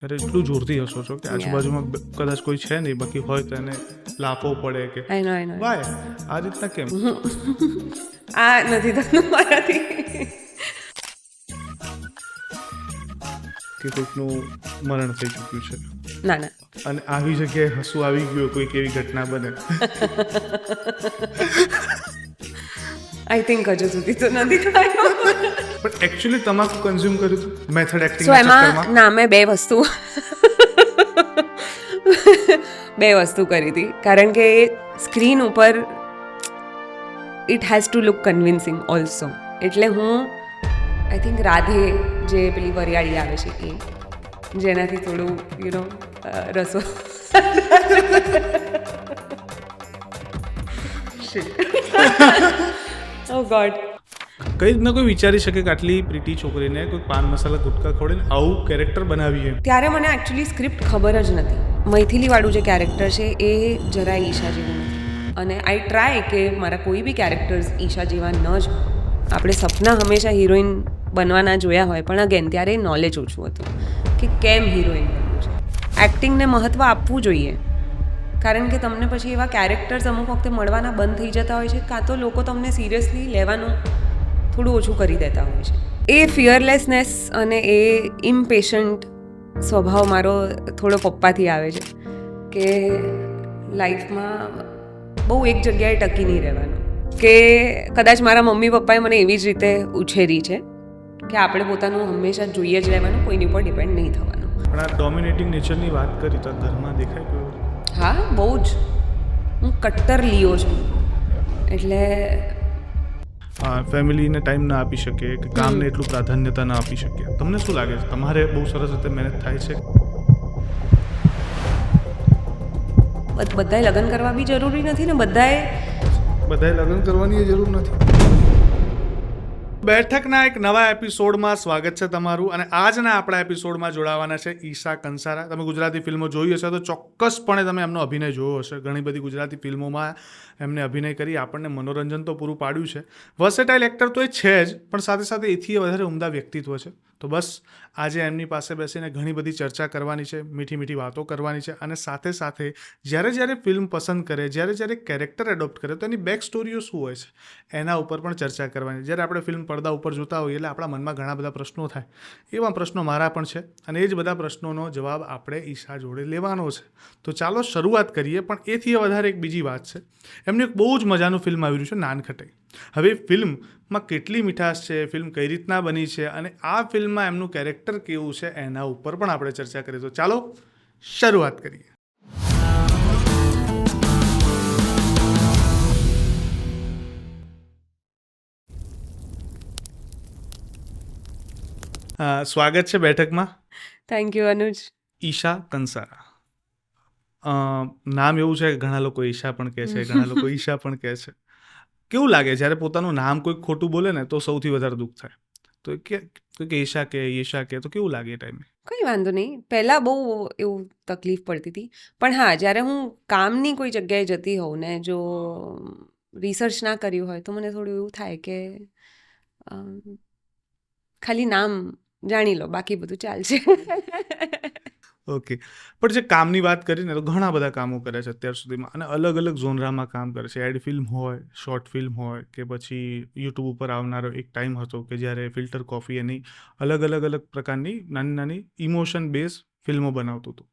અરે એટલું જોરથી હસો છો કે Yeah. આજુબાજુમાં કદાચ કોઈ છે નહીં, બાકી હોય તો એને લાફો પડે કે I know. વાય આ રીતના કેમ. આ નથી થતું મારાથી. કે કોઈકનું મરણ થઈ ચૂક્યું છે ના. અને આવી જગ્યાએ હસવું આવી ગયું હોય, કોઈક એવી ઘટના બને. આઈ થિંક હજુ સુધી તો નથી થયું. બટ એકચ્યુઅલી તમાકુ કન્ઝ્યુમ કર્યું હતું મેથડ એક્ટિંગ સો એમાં ચક્કરમાં? ના, મેં બે વસ્તુ કરી હતી. કારણ કે સ્ક્રીન ઉપર it has to look convincing also. એટલે હું આઈ થિંક રાધે જે પેલી વરિયાળી આવે છે એ, જેનાથી થોડું રસો ઓ ગોડ. કઈ રીતના કોઈ વિચારી શકે કે આટલી પ્રીટી છોકરીને કોઈ પાન મસાલા ગુટકા ખવડાવીને આવું કેરેક્ટર બનાવીએ? ત્યારે મને એકચ્યુઅલી સ્ક્રિપ્ટ ખબર જ નથી. મૈથિલીવાળું જે કેરેક્ટર છે એ જરાય ઈશા જેવું નથી. અને આઈ ટ્રાય કે મારા કોઈ બી કેરેક્ટર્સ ઈશા જેવા ન જ હોય. આપણે સપના હંમેશા હિરોઈન બનવાના જોયા હોય, પણ અગેન ત્યારે નોલેજ ઓછું હતું કે કેમ હિરોઈન બનવું છે. એક્ટિંગને મહત્ત્વ આપવું જોઈએ, કારણ કે તમને પછી એવા કેરેક્ટર્સ અમુક વખતે મળવાના બંધ થઈ જતા હોય છે, કાં તો લોકો તમને સિરિયસલી લેવાનું થોડું ઓછું કરી દેતા હોય છે. એ ફિયરલેસનેસ અને એ ઇમ્પેશન્ટ સ્વભાવ મારો થોડો પપ્પાથી આવે છે કે લાઈફમાં બહુ એક જગ્યાએ ટકી નહીં રહેવાનું. કે કદાચ મારા મમ્મી પપ્પાએ મને એવી જ રીતે ઉછેરી છે કે આપણે પોતાનું હંમેશા જોઈએ જ રહેવાનું, કોઈની ઉપર ડિપેન્ડ નહીં થવાનું. પણ આ ડોમિનેટિંગ નેચરની વાત કરી તો ઘરમાં દેખાય કોઈ? હા, બહુ જ. હું કટ્ટર લીઓ છું. એટલે ફેમિલીને ટાઈમ ના આપી શકે, કે કામને એટલું પ્રાધાન્યતા ના આપી શકે. તમને શું લાગે છે, તમારે બહુ સરસ રીતે મહેનત થાય છે? બધાએ લગ્ન કરવા બી જરૂરી નથી ને બધાએ લગ્ન કરવાની જરૂર નથી. બેઠકના એક નવા એપિસોડમાં સ્વાગત છે તમારું. અને આજના આપણા એપિસોડમાં જોડાવાના છે ઈશા કંસારા. તમે ગુજરાતી ફિલ્મો જોઈ હશે તો ચોક્કસપણે તમે એમનો અભિનય જોયો હશે. ઘણી બધી ગુજરાતી ફિલ્મોમાં એમને અભિનય કરી આપણને મનોરંજન તો પૂરું પાડ્યું છે. વર્સેટાઇલ એક્ટર તો એ છે જ, પણ સાથે સાથે એથી વધારે ઉમદા વ્યક્તિત્વ છે. તો બસ આજે એમની પાસે બેસીને ઘણી બધી ચર્ચા કરવાની છે, મીઠી મીઠી વાતો કરવાની છે. અને સાથે સાથે જ્યારે ફિલ્મ પસંદ કરે, જ્યારે કેરેક્ટર એડોપ્ટ કરે તો એની બેક સ્ટોરીઓ શું હોય છે એના ઉપર પણ ચર્ચા કરવાની. જ્યારે આપણે ફિલ્મ પડદા ઉપર જોતા હોઈએ એટલે આપણા મનમાં ઘણા બધા પ્રશ્નો થાય. એવા પ્રશ્નો મારા પણ છે, અને એ જ બધા પ્રશ્નોનો જવાબ આપણે ઈશા જોડે લેવાનો છે. તો ચાલો શરૂઆત કરીએ. પણ એથી વધારે એક બીજી વાત છે, એમનું એક બહુ જ મજાનું ફિલ્મ આવી રહ્યું છે, નાનખટાઈ. હવે ફિલ્મમાં કેટલી મીઠાશ છે, ફિલ્મ કઈ રીતના બની છે, અને આ ફિલ્મમાં એમનું કેરેક્ટર કેવું છે એના ઉપર પણ આપણે ચર્ચા કરીએ. તો ચાલો શરૂઆત કરીએ. સ્વાગત છે બેઠકમાં. થેન્ક યુ અનુજ. ઈશા કંસારા નામ એવું છે કે ઘણા લોકો ઈશા પણ કહે છે, ઘણા લોકો ઈશા પણ કહે છે. કેવું લાગે જ્યારે પોતાનું નામ કોઈ ખોટું બોલે ને તો સૌથી વધારે દુઃખ થાય? તો કે ઈશા કે તો કેવું લાગે એ ટાઈમે? કંઈ વાંધો નહીં. પહેલાં બહુ એવું તકલીફ પડતી હતી, પણ હા, જ્યારે હું કામની કોઈ જગ્યાએ જતી હોઉં ને જો રિસર્ચ ના કર્યું હોય તો મને થોડું એવું થાય કે ખાલી નામ જાણી લો, બાકી બધું ચાલશે. ઓકે. પણ જે કામની વાત કરીને તો ઘણા બધા કામો કર્યા છે અત્યાર સુધીમાં, અને અલગ અલગ ઝોનરામાં કામ કરે છે. એડ ફિલ્મ હોય, શોર્ટ ફિલ્મ હોય, કે પછી યુટ્યુબ ઉપર આવનારો એક ટાઈમ હતો કે જ્યારે ફિલ્ટર કોફી એની અલગ પ્રકારની નાની ઇમોશન બેઝ ફિલ્મો બનાવતું હતું.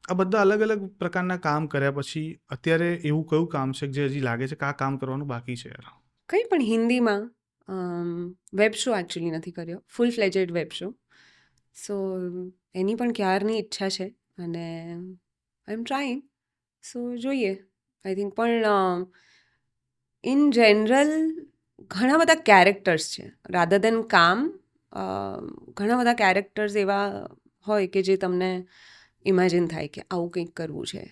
આ બધા અલગ પ્રકારના કામ કર્યા પછી અત્યારે એવું કયું કામ છે જે હજી લાગે છે કે આ કામ કરવાનું બાકી છે યાર? કંઈ પણ હિન્દીમાં વેબ શો એકચ્યુઅલી નથી કર્યો, ફૂલ ફ્લેજેડ વેબ શો. સો એની પણ ક્યારની ઈચ્છા છે અને આઈ એમ ટ્રાઈંગ. સો જોઈએ, આઈ થિંક. પણ ઇન જનરલ ઘણા બધા કેરેક્ટર્સ છે રાધર દેન કામ. ઘણા બધા કેરેક્ટર્સ એવા હોય કે જે તમને ઇમેજિન થાય કે આવું કંઈક કરવું છે.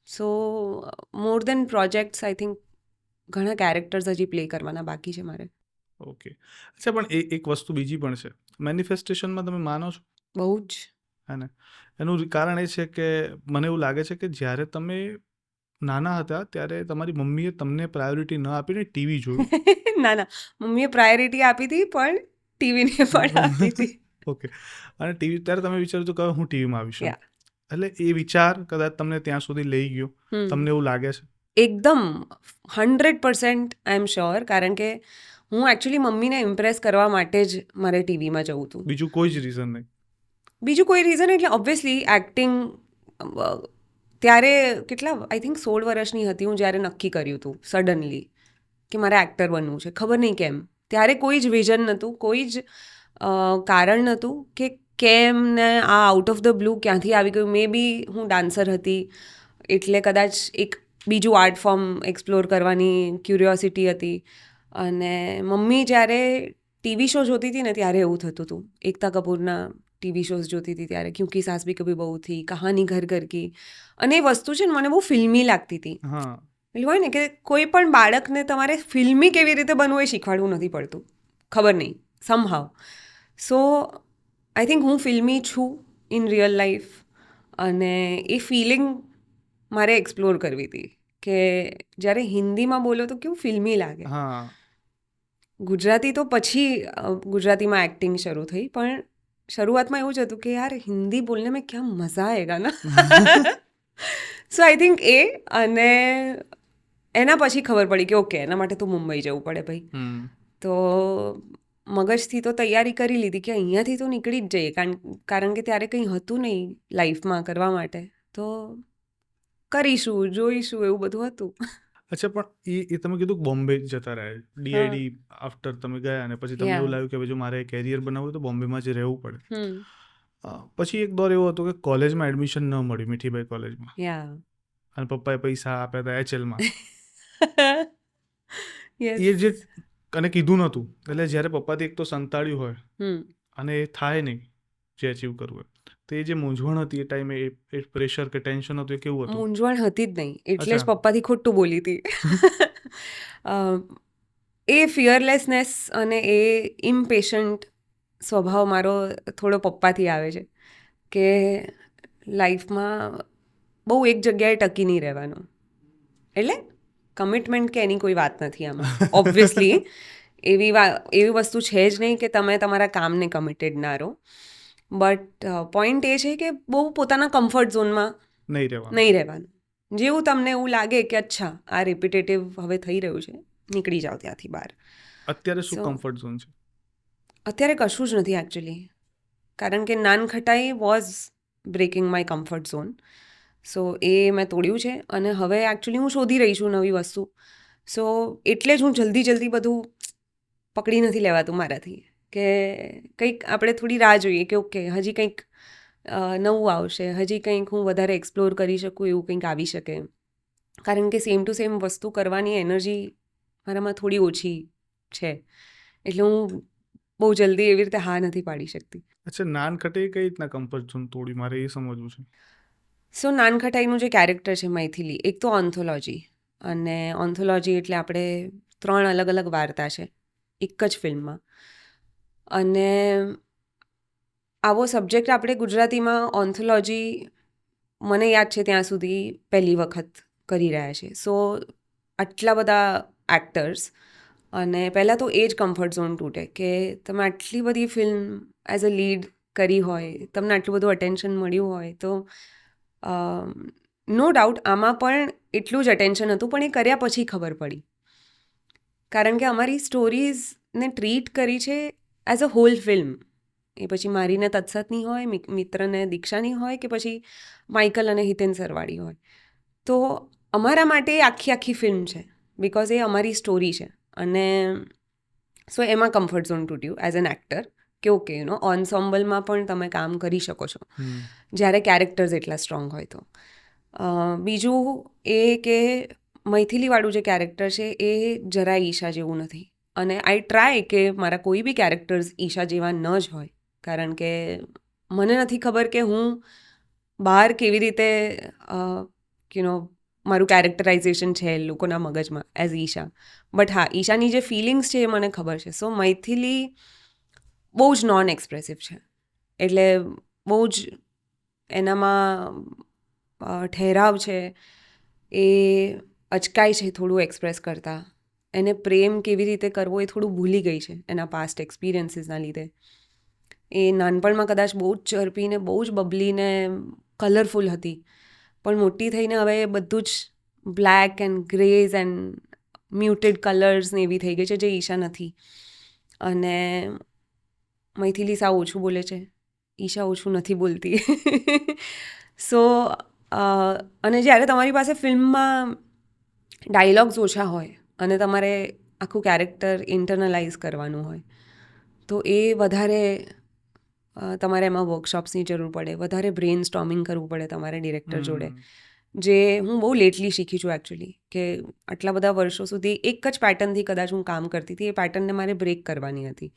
સો મોર દેન પ્રોજેક્ટ્સ, આઈ થિંક ઘણા કેરેક્ટર્સ હજી પ્લે કરવાના બાકી છે મારે. ઓકે. અચ્છા, પણ એક વસ્તુ બીજી પણ છે, મેનિફેસ્ટેશનમાં તમે માનો છો? બહુ જ. હે ને? એનું કારણ એ છે કે મને એવું લાગે છે કે જ્યારે તમે નાના હતા ત્યારે તમારી મમ્મીએ તમને પ્રાયોરિટી ન આપીને ટીવી જોયું. ના, મમ્મીએ પ્રાયોરિટી આપી હતી, પણ ટીવીને પણ આપી હતી. ઓકે. અને ટીવી ત્યારે તમે વિચાર્યું હતું કે હવે હું ટીવીમાં આવીશ એમ. Yeah. એટલે એ વિચાર કદાચ તમને ત્યાં સુધી લઈ ગયો, તમને એવું લાગે છે? એકદમ 100% આઈ એમ શ્યોર, કારણ કે હું એકચ્યુઅલી મમ્મીને ઇમ્પ્રેસ કરવા માટે જ મારે ટીવીમાં જવું હતું. બીજું કોઈ જ રીઝન નહીં? બીજું કોઈ રીઝન એટલે ઓબ્વિયસલી એક્ટિંગ. ત્યારે કેટલા આઈ થિંક 16 વર્ષની હતી હું જ્યારે નક્કી કર્યું હતું સડનલી કે મારે એક્ટર બનવું છે. ખબર નહીં કેમ, ત્યારે કોઈ જ વિઝન નહોતું, કોઈ જ કારણ નહોતું કે કેમ ને આ આઉટ ઓફ ધ બ્લુ ક્યાંથી આવી ગયું. મે બી હું ડાન્સર હતી એટલે કદાચ એક બીજું આર્ટ ફોર્મ એક્સપ્લોર કરવાની ક્યુરિયોસિટી હતી. અને મમ્મી જ્યારે ટીવી શો જોતી હતી ને ત્યારે એવું થતું હતું. એકતા કપૂરના ટીવી શોઝ જોતી હતી ત્યારે, ક્યુંકી સાસ ભી કભી બહુ થી, કહાની ઘર ઘર કી, અને એ વસ્તુ છે ને મને બહુ ફિલ્મી લાગતી હતી. હા. એટલે હોય ને કે કોઈ પણ બાળકને તમારે ફિલ્મી કેવી રીતે બનવું એ શીખવાડવું નથી પડતું, ખબર નહીં સમહાવ. સો આઈ થિંક હું ફિલ્મી છું ઇન રિયલ લાઈફ, અને એ ફિલિંગ મારે એક્સપ્લોર કરવી હતી કે જ્યારે હિન્દીમાં બોલો તો કેવું ફિલ્મી લાગે. હા. ગુજરાતી તો પછી ગુજરાતીમાં એક્ટિંગ શરૂ થઈ, પણ શરૂઆતમાં એવું જ હતું કે યાર હિન્દી બોલને મેં ક્યાં મજા આएगा ના. સો આઈ થિંક એ, અને એના પછી ખબર પડી કે ઓકે એના માટે તો મુંબઈ જવું પડે ભાઈ. તો મગજથી તો તૈયારી કરી લીધી કે અહીંયાથી તો નીકળી જ જઈએ, કારણ કે ત્યારે કંઈ હતું નહીં લાઈફમાં કરવા માટે, તો કરીશું જોઈશું એવું બધું હતું. અચ્છા, પણ એ તમે કીધું કે બોમ્બે જતા રહ્યા, ડીઆઈડી આફ્ટર તમે ગયા, અને પછી તમને એવું લાગ્યું કે જો મારે કેરિયર બનાવવું હોય તો બોમ્બેમાં જ રહેવું પડે. પછી એક દોર એવો હતો કે કોલેજમાં એડમિશન ન મળ્યું, મીઠીબાઈ કોલેજમાં, અને પપ્પાએ પૈસા આપ્યા હતા HL માં. એ જે અને કીધું નહોતું, એટલે જ્યારે પપ્પાથી એક તો સંતાડ્યું હોય અને એ થાય નહીં જે અચીવ કરવું હોય, તો એ જે મૂંઝવણ હતી એ ટાઈમે, એ પ્રેશર કે ટેન્શન હતું, એ કેવું હતું? મૂંઝવણ હતી જ નહીં, એટલે જ પપ્પાથી ખોટું બોલી હતી. એ ફિયરલેસનેસ અને એ ઇમ્પેશન્ટ સ્વભાવ મારો થોડો પપ્પાથી આવે છે કે લાઈફમાં બહુ એક જગ્યાએ ટકી નહીં રહેવાનું. એટલે કમિટમેન્ટ કે એની કોઈ વાત નથી આમાં, ઓબ્વિયસલી એવી વસ્તુ છે જ નહીં કે તમે તમારા કામને કમિટેડ ના રહો. બટ પોઈન્ટ એ છે કે બહુ પોતાના કમ્ફર્ટ ઝોનમાં નહીં રહેવાનું. જેવું તમને એવું લાગે કે અચ્છા આ રિપીટેટિવ હવે થઈ રહ્યું છે, નીકળી જાઓ ત્યાંથી બહાર. અત્યારે શું કમ્ફર્ટ ઝોન છે? અત્યારે કશું જ નથી એકચ્યુઅલી, કારણ કે Nankhatai was breaking my comfort zone. So એ મેં તોડ્યું છે, અને હવે એકચ્યુઅલી હું શોધી રહી છું નવી વસ્તુ. સો એટલે જ હું જલ્દી બધું પકડી નથી લેવાતું મારાથી, કે કંઈક આપણે થોડી રાહ જોઈએ કે ઓકે હજી કંઈક નવું આવશે, હજી કંઈક હું વધારે એક્સપ્લોર કરી શકું, એવું કંઈક આવી શકે. કારણ કે સેમ ટુ સેમ વસ્તુ કરવાની એનર્જી મારામાં થોડી ઓછી છે, એટલે હું બહુ જલ્દી એવી રીતે હા નથી પાડી શકતી. અચ્છા, નાનખટાઈ કઈ રીતના કમ્ફર્ટ ઝોન તોડી, મારે એ સમજવું છે. સો નાનખટાઈનું જે કેરેક્ટર છે મૈથિલી, એક તો ઓન્થોલોજી, અને ઓન્થોલોજી એટલે આપણે 3 અલગ અલગ વાર્તા છે એક જ ફિલ્મમાં, અને આવો સબ્જેક્ટ આપણે ગુજરાતીમાં ઓન્થોલોજી મને યાદ છે ત્યાં સુધી પહેલી વખત કરી રહ્યા છે. સો આટલા બધા એક્ટર્સ, અને પહેલાં તો એ જ કમ્ફર્ટ ઝોન તૂટે કે તમે આટલી બધી ફિલ્મ એઝ અ લીડ કરી હોય, તમને આટલું બધું અટેન્શન મળ્યું હોય, તો નો ડાઉટ આમાં પણ એટલું જ અટેન્શન હતું, પણ એ કર્યા પછી ખબર પડી, કારણ કે અમારી સ્ટોરીઝને ટ્રીટ કરી છે એઝ અ હોલ ફિલ્મ. એ પછી મારીને તત્સતની હોય, મિત્રને દીક્ષાની હોય, કે પછી માઇકલ અને હિતેન સરવાળી હોય, તો અમારા માટે આખી ફિલ્મ છે, બિકોઝ એ અમારી સ્ટોરી છે. અને સો એમાં કમ્ફર્ટ ઝોન તૂટ્યું એઝ એન એક્ટર, કે ઓકે ઓન્સોમ્બલમાં પણ તમે કામ કરી શકો છો જ્યારે કેરેક્ટર્સ એટલા સ્ટ્રોંગ હોય તો. બીજું એ કે મૈથિલીવાળું જે કેરેક્ટર છે એ જરાય ઈશા જેવું નથી, અને આઈ ટ્રાય કે મારા કોઈ બી કેરેક્ટર્સ ઈશા જેવા ન જ હોય, કારણ કે મને નથી ખબર કે હું બહાર કેવી રીતે મારું કેરેક્ટરાઇઝેશન છે લોકોના મગજમાં એઝ ઈશા. બટ હા, ઈશાની જે ફિલિંગ્સ છે એ મને ખબર છે. સો મૈથિલી બહુ જ નોન એક્સપ્રેસિવ છે, એટલે બહુ જ એનામાં ઠહેરાવ છે, એ અચકાય છે થોડું એક્સપ્રેસ કરતાં. એને પ્રેમ કેવી રીતે કરવો એ થોડું ભૂલી ગઈ છે એના પાસ્ટ એક્સપિરિયન્સીસના લીધે. એ નાનપણમાં કદાચ બહુ જ ચરપીને બહુ જ બબલીને કલરફુલ હતી, પણ મોટી થઈને હવે એ બધું જ black and greys and muted colours ને એવી થઈ ગઈ છે, જે ઈશા નથી. અને મૈથિલી સાવ ઓછું બોલે છે, ઈશા ઓછું નથી બોલતી. સો અને જ્યારે તમારી પાસે ફિલ્મમાં ડાયલોગ્સ ઓછા હોય અને તમારે આખું કેરેક્ટર ઇન્ટરનલાઇઝ કરવાનું હોય, તો એ વધારે તમારે એમાં વર્કશોપ્સની જરૂર પડે, વધારે બ્રેઇન સ્ટોમિંગ કરવું પડે તમારે ડિરેક્ટર જોડે, જે હું બહુ લેટલી શીખી છું એકચ્યુઅલી. કે આટલા બધા વર્ષો સુધી એક જ પેટર્નથી કદાચ હું કામ કરતી હતી, એ પેટર્નને મારે બ્રેક કરવાની હતી.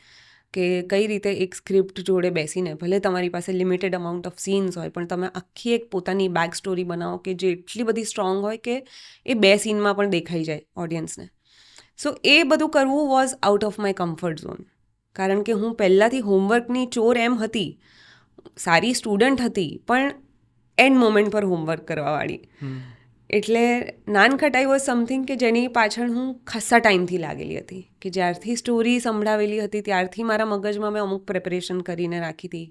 કે કઈ રીતે એક સ્ક્રિપ્ટ જોડે બેસીને, ભલે તમારી પાસે લિમિટેડ અમાઉન્ટ ઓફ સીન્સ હોય, પણ તમે આખી એક પોતાની બેક સ્ટોરી બનાવો કે જે એટલી બધી સ્ટ્રોંગ હોય કે એ 2 સીનમાં પણ દેખાઈ જાય ઓડિયન્સને. સો એ બધું કરવું was out of my comfort zone. કારણ કે હું પહેલાંથી હોમવર્કની ચોર એમ હતી, સારી સ્ટુડન્ટ હતી, પણ એન્ડ મોમેન્ટ પર હોમવર્ક કરવાવાળી. એટલે નાનખટાઈ વોઝ સમથિંગ કે જેની પાછળ હું ખાસ્સા ટાઈમથી લાગેલી હતી. કે જ્યારથી સ્ટોરી સંભળાવેલી હતી ત્યારથી મારા મગજમાં મેં અમુક પ્રિપરેશન કરીને રાખી હતી.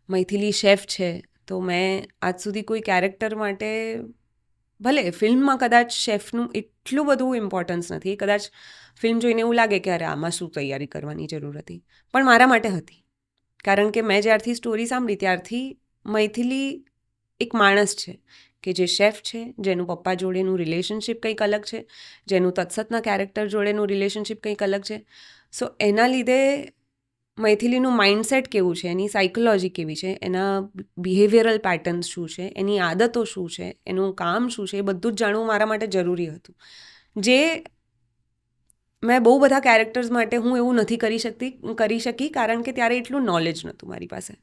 મૈથિલી શેફ છે, તો મેં આજ સુધી કોઈ કેરેક્ટર માટે, ભલે ફિલ્મમાં કદાચ શેફનું એટલું બધું ઇમ્પોર્ટન્સ નથી, કદાચ ફિલ્મ જોઈને એવું લાગે કે અરે આમાં શું તૈયારી કરવાની જરૂર હતી, પણ મારા માટે હતી. કારણ કે મેં જ્યારથી સ્ટોરી સાંભળી ત્યારથી મૈથિલી એક માણસ છે કે જે શેફ છે, જેનું પપ્પા જોડેનું રિલેશનશિપ કંઈક અલગ છે, જેનું તત્સતના કેરેક્ટર જોડેનું રિલેશનશિપ કંઈક અલગ છે. સો એના લીધે મૈથિલીનું માઇન્ડસેટ કેવું છે, એની સાયકોલોજી કેવી છે, એના બિહેવિયરલ પેટર્ન્સ શું છે, એની આદતો શું છે, એનું કામ શું છે, એ બધું જ જાણવું મારા માટે જરૂરી હતું. જે મેં બહુ બધા કેરેક્ટર્સ માટે હું એવું નથી કરી શકી કારણ કે ત્યારે એટલું નોલેજ નહોતું મારી પાસે.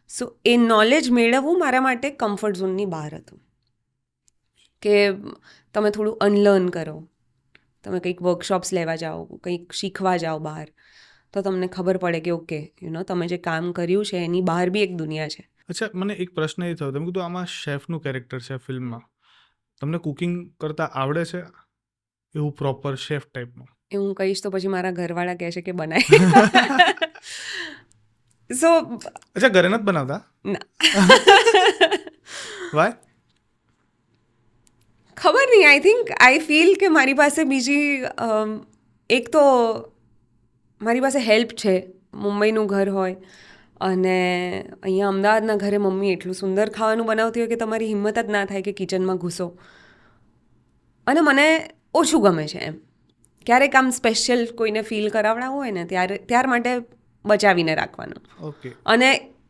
સો એ નોલેજ મેળવવું મારા માટે કમ્ફર્ટ ઝોનની બહાર હતું. કે તમે થોડું અનલર્ન કરો, તમે કંઈક વર્કશોપ્સ લેવા જાઓ, કંઈક શીખવા જાઓ બહાર, તો તમને ખબર પડે કે ઓકે તમે જે કામ કર્યું છે એની બહાર બી એક દુનિયા છે. અચ્છા, મને એક પ્રશ્ન એ થયો, તમે કીધું આમાં શેફનું કેરેક્ટર છે ફિલ્મમાં, તમને કુકિંગ કરતાં આવડે છે એવું પ્રોપર શેફ ટાઈપનું? એ હું કહીશ તો પછી મારા ઘરવાળા કહે છે કે બનાય. સો અચ્છા, ઘરે નથી બનાવતા? ના, વાય? ખબર નહીં. આઈ ફીલ કે મારી પાસે બીજી એક તો મારી પાસે હેલ્પ છે. મુંબઈનું ઘર હોય અને અહીંયા અમદાવાદના ઘરે મમ્મી એટલું સુંદર ખાવાનું બનાવતી હોય કે તમારી હિંમત જ ના થાય કે કિચનમાં ઘૂસો. અને મને ઓછું ગમે છે એમ. ક્યારેક આમ સ્પેશિયલ કોઈને ફીલ કરાવડાવવું હોય ને ત્યાર માટે બચાવીને રાખવાનું. ઓકે. અને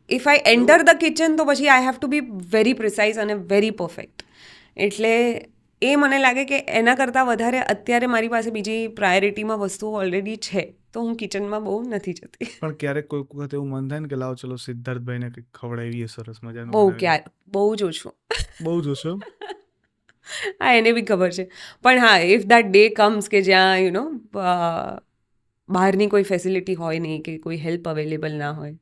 if I enter the kitchen તો પછી I have to be very precise અને વેરી પરફેક્ટ. એટલે એ મને લાગે કે એના કરતાં વધારે અત્યારે મારી પાસે બીજી પ્રાયોરિટીમાં વસ્તુઓ ઓલરેડી છે, તો હું કિચનમાં બહુ નથી જતી. પણ ક્યારેક કોઈ વખત એવું મન થાય ને કે લાવો ચલો સિદ્ધાર્થભાઈને કંઈક ખવડાવીએ સરસ મજાનું? બહુ જ ઓછું. બહુ જ ઓછું. હા, એને બી ખબર છે. પણ હા, ઇફ દેટ ડે કમ્સ કે જ્યાં બહારની કોઈ ફેસિલિટી હોય નહીં કે કોઈ હેલ્પ અવેલેબલ ના હોય,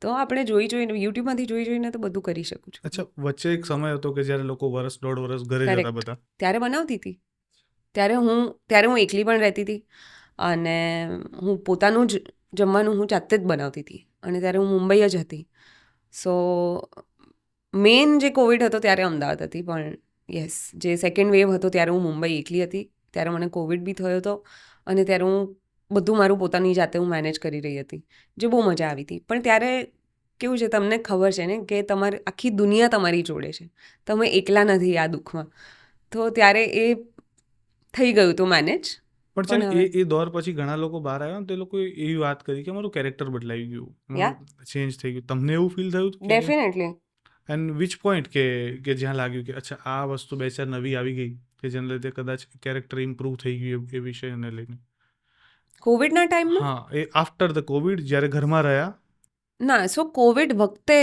તો આપણે યુટ્યુબમાંથી જોઈને તો બધું કરી શકું છું. અચ્છા, વચ્ચે એક સમય હતો કે જ્યારે લોકો 1-1.5 વર્ષ ઘરે જતા બધા. ત્યારે બનાવતી હતી. ત્યારે હું એકલી પણ રહેતી હતી અને હું પોતાનું જ જમવાનું હું જાતે જ બનાવતી હતી. અને ત્યારે હું મુંબઈ જ હતી. સો મેઇન જે કોવિડ હતો ત્યારે અમદાવાદ હતી, પણ યસ, જે સેકન્ડ વેવ હતો ત્યારે હું મુંબઈ એકલી હતી. ત્યારે મને કોવિડ બી થયો હતો અને ત્યારે હું બધું મારું પોતાની જાતે હું મેનેજ કરી રહી હતી, જે બહુ મજા આવી હતી. પણ ત્યારે કેવું છે, તમને ખબર છે ને કે તમારી આખી દુનિયા તમારી જોડે છે, તમે એકલા નથી આ દુઃખમાં. તો ત્યારે એ થઈ ગયું હતું મેનેજ. પણ છે ને એ દોર પછી ઘણા લોકો બહાર આવ્યા ને તો એ લોકો એવી વાત કરી કે અમારું કેરેક્ટર બદલાઈ ગયું, ચેન્જ થઈ ગયું. તમને એવું ફીલ થયું? ડેફિનેટલી. એન્ડ વિચ પોઈન્ટ કે જ્યાં લાગ્યું કે અચ્છા આ વસ્તુ 2-4 નવી આવી ગઈ કે જેને લીધે કદાચ કેરેક્ટર ઇમ્પ્રૂવ થઈ ગયું એ વિષયને લઈને? કોવિડના ટાઈમમાં? હા, એ આફ્ટર ધ કોવિડ જ્યારે ઘરમાં રહ્યા. ના, સો કોવિડ વખતે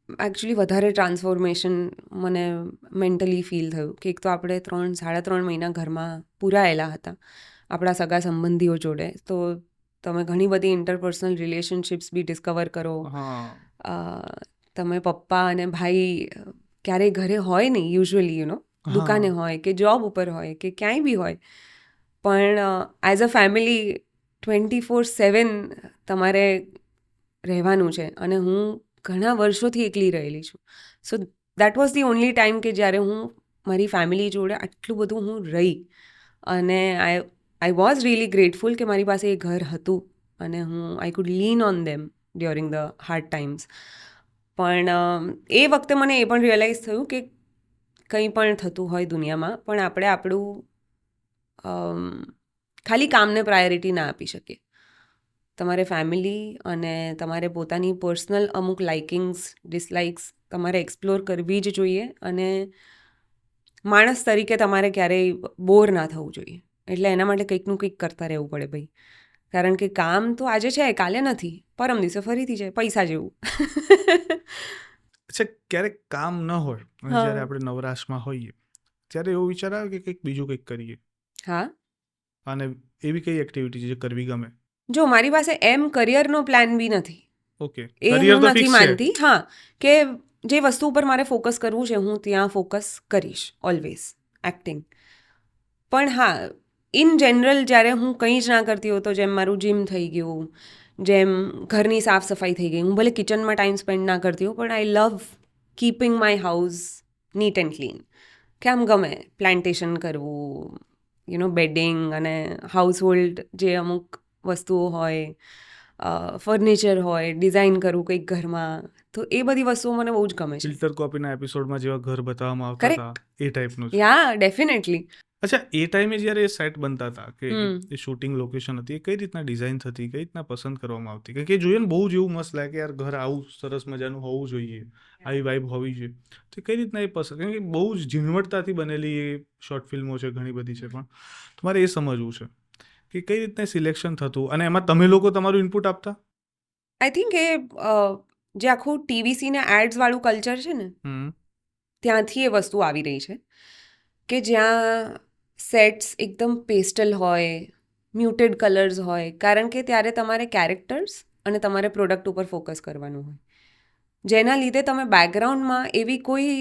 એકચ્યુઅલી વધારે ટ્રાન્સફોર્મેશન મને મેન્ટલી ફીલ થયું કે એક તો આપણે 3-3.5 મહિના ઘરમાં પૂરાયેલા હતા આપણા સગા સંબંધીઓ જોડે, તો તમે ઘણી બધી ઇન્ટરપર્સનલ રિલેશનશિપ્સ બી ડિસ્કવર કરો. તમે પપ્પા અને ભાઈ ક્યારેય ઘરે હોય નહીં યુઝ્યુઅલી, દુકાને હોય કે જોબ ઉપર હોય કે ક્યાંય બી હોય, પણ એઝ અ ફેમિલી 24/7 તમારે રહેવાનું છે અને હું ઘણા વર્ષોથી એકલી રહેલી છું. So that was the only time કે જ્યારે હું મારી ફેમિલી જોડે આટલું બધું હું રહી અને આઈ વોઝ રિયલી ગ્રેટફુલ કે મારી પાસે એ ઘર હતું અને I could lean on them during the hard times. પણ એ વખતે મને એ પણ રિયલાઇઝ થયું કે કંઈ પણ થતું હોય દુનિયામાં પણ આપણે આપણું ખાલી કામને પ્રાયોરિટી ના આપી શકીએ. તમારે ફેમિલી અને તમારે પોતાની પર્સનલ અમુક લાઇકિંગ્સ ડિસલાઇક્સ તમારે એક્સપ્લોર કરવી જ જોઈએ અને માણસ તરીકે તમારે ક્યારેય બોર ના થવું જોઈએ. એટલે એના માટે કંઈકનું કંઈક કરતા રહેવું પડે ભાઈ, કારણ કે કામ તો આજે છે કાલે નથી, પરમ દિવસે ફરીથી છે, પૈસા જેવું. અચ્છા, ક્યારેક કામ ન હોય અને જ્યારે આપણે નવરાશમાં હોઈએ ત્યારે એવો વિચાર આવે કે કંઈક બીજું કંઈક કરીએ, હા, અને એવી કઈ એક્ટિવિટી છે જે કરવી ગમે? જો મારી પાસે એમ કરિયરનો પ્લાન બી નથી, ઓકે, એ કરિયર હું તો નથી ફિક્સ છે. માનતી. હા, કે જે વસ્તુ ઉપર મારે ફોકસ કરવું છે હું ત્યાં ફોકસ કરીશ ઓલવેઝ, એક્ટિંગ. પણ હા, ઇન જનરલ જ્યારે હું કંઈ જ ના કરતી હોઉં, તો જેમ મારું જીમ થઈ ગયું, જેમ ઘરની સાફ સફાઈ થઈ ગઈ, હું ભલે કિચનમાં ટાઈમ સ્પેન્ડ ના કરતી હોઉં પણ I love keeping my house neat and clean. કે આમ ગમે પ્લાન્ટેશન કરવું, બેડિંગ અને હાઉસહોલ્ડ જે અમુક વસ્તુઓ હોય, ફર્નિચર હોય, ડિઝાઇન કરવું કંઈક ઘરમાં, તો એ બધી વસ્તુઓ મને બહુ જ ગમે છે. ફિલ્ટર કોપીના એપિસોડમાં જેવા ઘર બતાવવામાં આવતા હતા કરેક્ટ, એ ટાઈપનું છે. યા ડેફિનેટલી. અચ્છા, એ ટાઈમે જ્યારે એ સેટ બનતા હતા કે એ શૂટિંગ લોકેશન હતી, એ કઈ રીતના ડિઝાઇન થતી, કઈ રીતના પસંદ કરવામાં આવતી? કે જોઈએ ને બહુ જ એવું મસ્ત લાગે યાર, ઘર આવું સરસ મજાનું હોવું જોઈએ, આવી વાઇબ હોવી જોઈએ, તો કઈ રીતના એ પસંદ? કારણ કે બહુ જ ઝીણવટતાથી બનેલી એ શોર્ટ ફિલ્મો છે, ઘણી બધી છે, પણ તમારે એ સમજવું છે કે કઈ રીતના સિલેક્શન થતું અને એમાં તમે લોકો તમારું ઇનપુટ આપતા? આઈ થિંક એ જે આખું ટીવીસી ને એડ્સવાળું કલ્ચર છે ને, ત્યાંથી એ વસ્તુ આવી રહી છે કે જ્યાં સેટ્સ એકદમ પેસ્ટલ હોય, મ્યુટેડ કલર્સ હોય, કારણ કે ત્યારે તમારે કેરેક્ટર્સ અને તમારે પ્રોડક્ટ ઉપર ફોકસ કરવાનું હોય, જેના લીધે તમે બેકગ્રાઉન્ડમાં એવી કોઈ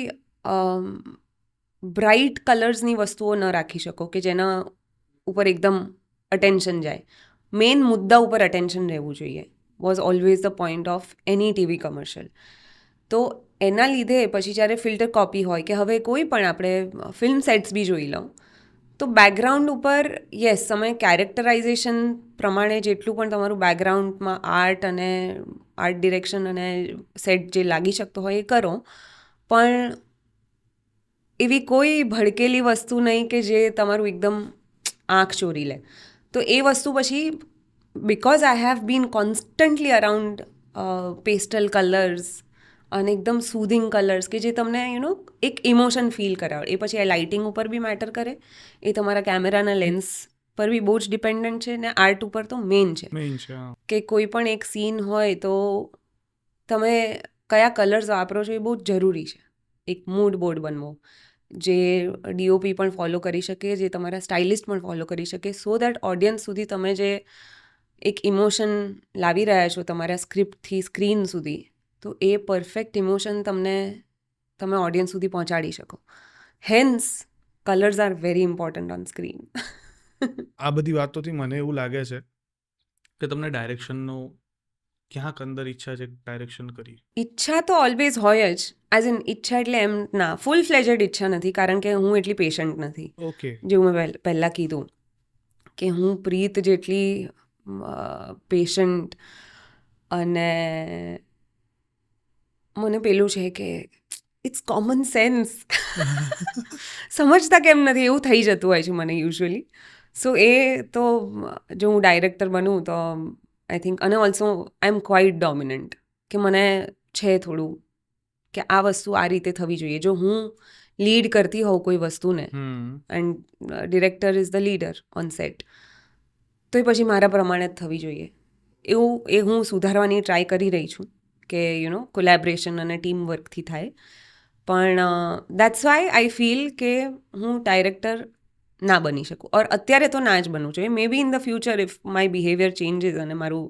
બ્રાઇટ કલર્સની વસ્તુઓ ન રાખી શકો કે જેના ઉપર એકદમ અટેન્શન જાય. મેઇન મુદ્દા ઉપર અટેન્શન રહેવું જોઈએ, was always the point of any TV commercial. તો એના લીધે પછી જ્યારે ફિલ્ટર કોપી હોય કે હવે કોઈ પણ આપણે ફિલ્મ સેટ્સ બી જોઈ લો, તો બેકગ્રાઉન્ડ ઉપર યસ તમે કેરેક્ટરાઇઝેશન પ્રમાણે જેટલું પણ તમારું બેકગ્રાઉન્ડમાં આર્ટ ડિરેક્શન અને સેટ જે લાગી શકતો હોય એ કરો, પણ એવી કોઈ ભડકેલી વસ્તુ નહીં કે જે તમારું એકદમ આંખ ચોરી લે. તો એ વસ્તુ પછી because I have been constantly around pastel colours અને એકદમ સૂધિંગ કલર્સ કે જે તમને એક ઇમોશન ફીલ કરાવે, એ પછી આ લાઇટિંગ ઉપર બી મેટર કરે, એ તમારા કેમેરાના લેન્સ પર બી બહુ જ ડિપેન્ડન્ટ છે, ને આર્ટ ઉપર તો મેઇન છે કે કોઈ પણ એક સીન હોય તો તમે કયા કલર્સ વાપરો છો એ બહુ જ જરૂરી છે. એક મૂડ બોર્ડ બનવો જે ડીઓપી પણ ફોલો કરી શકે, જે તમારા સ્ટાઇલિસ્ટ પણ ફોલો કરી શકે, સો દેટ ઓડિયન્સ સુધી તમે જે એક ઇમોશન લાવી રહ્યા છો તમારા સ્ક્રિપ્ટથી સ્ક્રીન સુધી, તો એ પરફેક્ટ ઇમોશન તમે ઓડિયન્સ સુધી પહોંચાડી શકો. Hence colours are very important on screen. આ બધી વાતોથી મને એવું લાગે છે કે તમને ડાયરેક્શનનો ક્યાંક અંદર ઈચ્છા છે ડાયરેક્શન કરી? ઈચ્છા તો ઓલવેઝ હોય જ, એઝ ઇન ઈચ્છા એટલે એમ ના ફૂલ ફ્લેજેડ ઈચ્છા નથી, કારણ કે હું એટલી પેશન્ટ નથી. ઓકે, જેવું મેં પહેલાં કીધું કે હું પ્રીત જેટલી પેશન્ટ અને મને પેલું છે કે ઇટ્સ કોમન સેન્સ સમજતા કેમ નથી એવું થઈ જતું હોય છે મને યુઝ્યુઅલી. સો એ તો જો હું ડાયરેક્ટર બનું તો આઈ થિંક, અને also I am quite dominant કે મને છે થોડું કે આ વસ્તુ આ રીતે થવી જોઈએ. જો હું લીડ કરતી હોઉં કોઈ વસ્તુને and director is the leader on set, તો એ પછી મારા પ્રમાણે જ થવી જોઈએ. એવું એ હું સુધારવાની ટ્રાય કરી રહી છું કે કોલેબરેશન અને ટીમ વર્કથી થાય. પણ દેટ્સ વાય આઈ ફીલ કે હું ડાયરેક્ટર ના બની શકું, ઓર અત્યારે તો ના જ બનવું જોઈએ. May be in the future if my behaviour changes અને મારું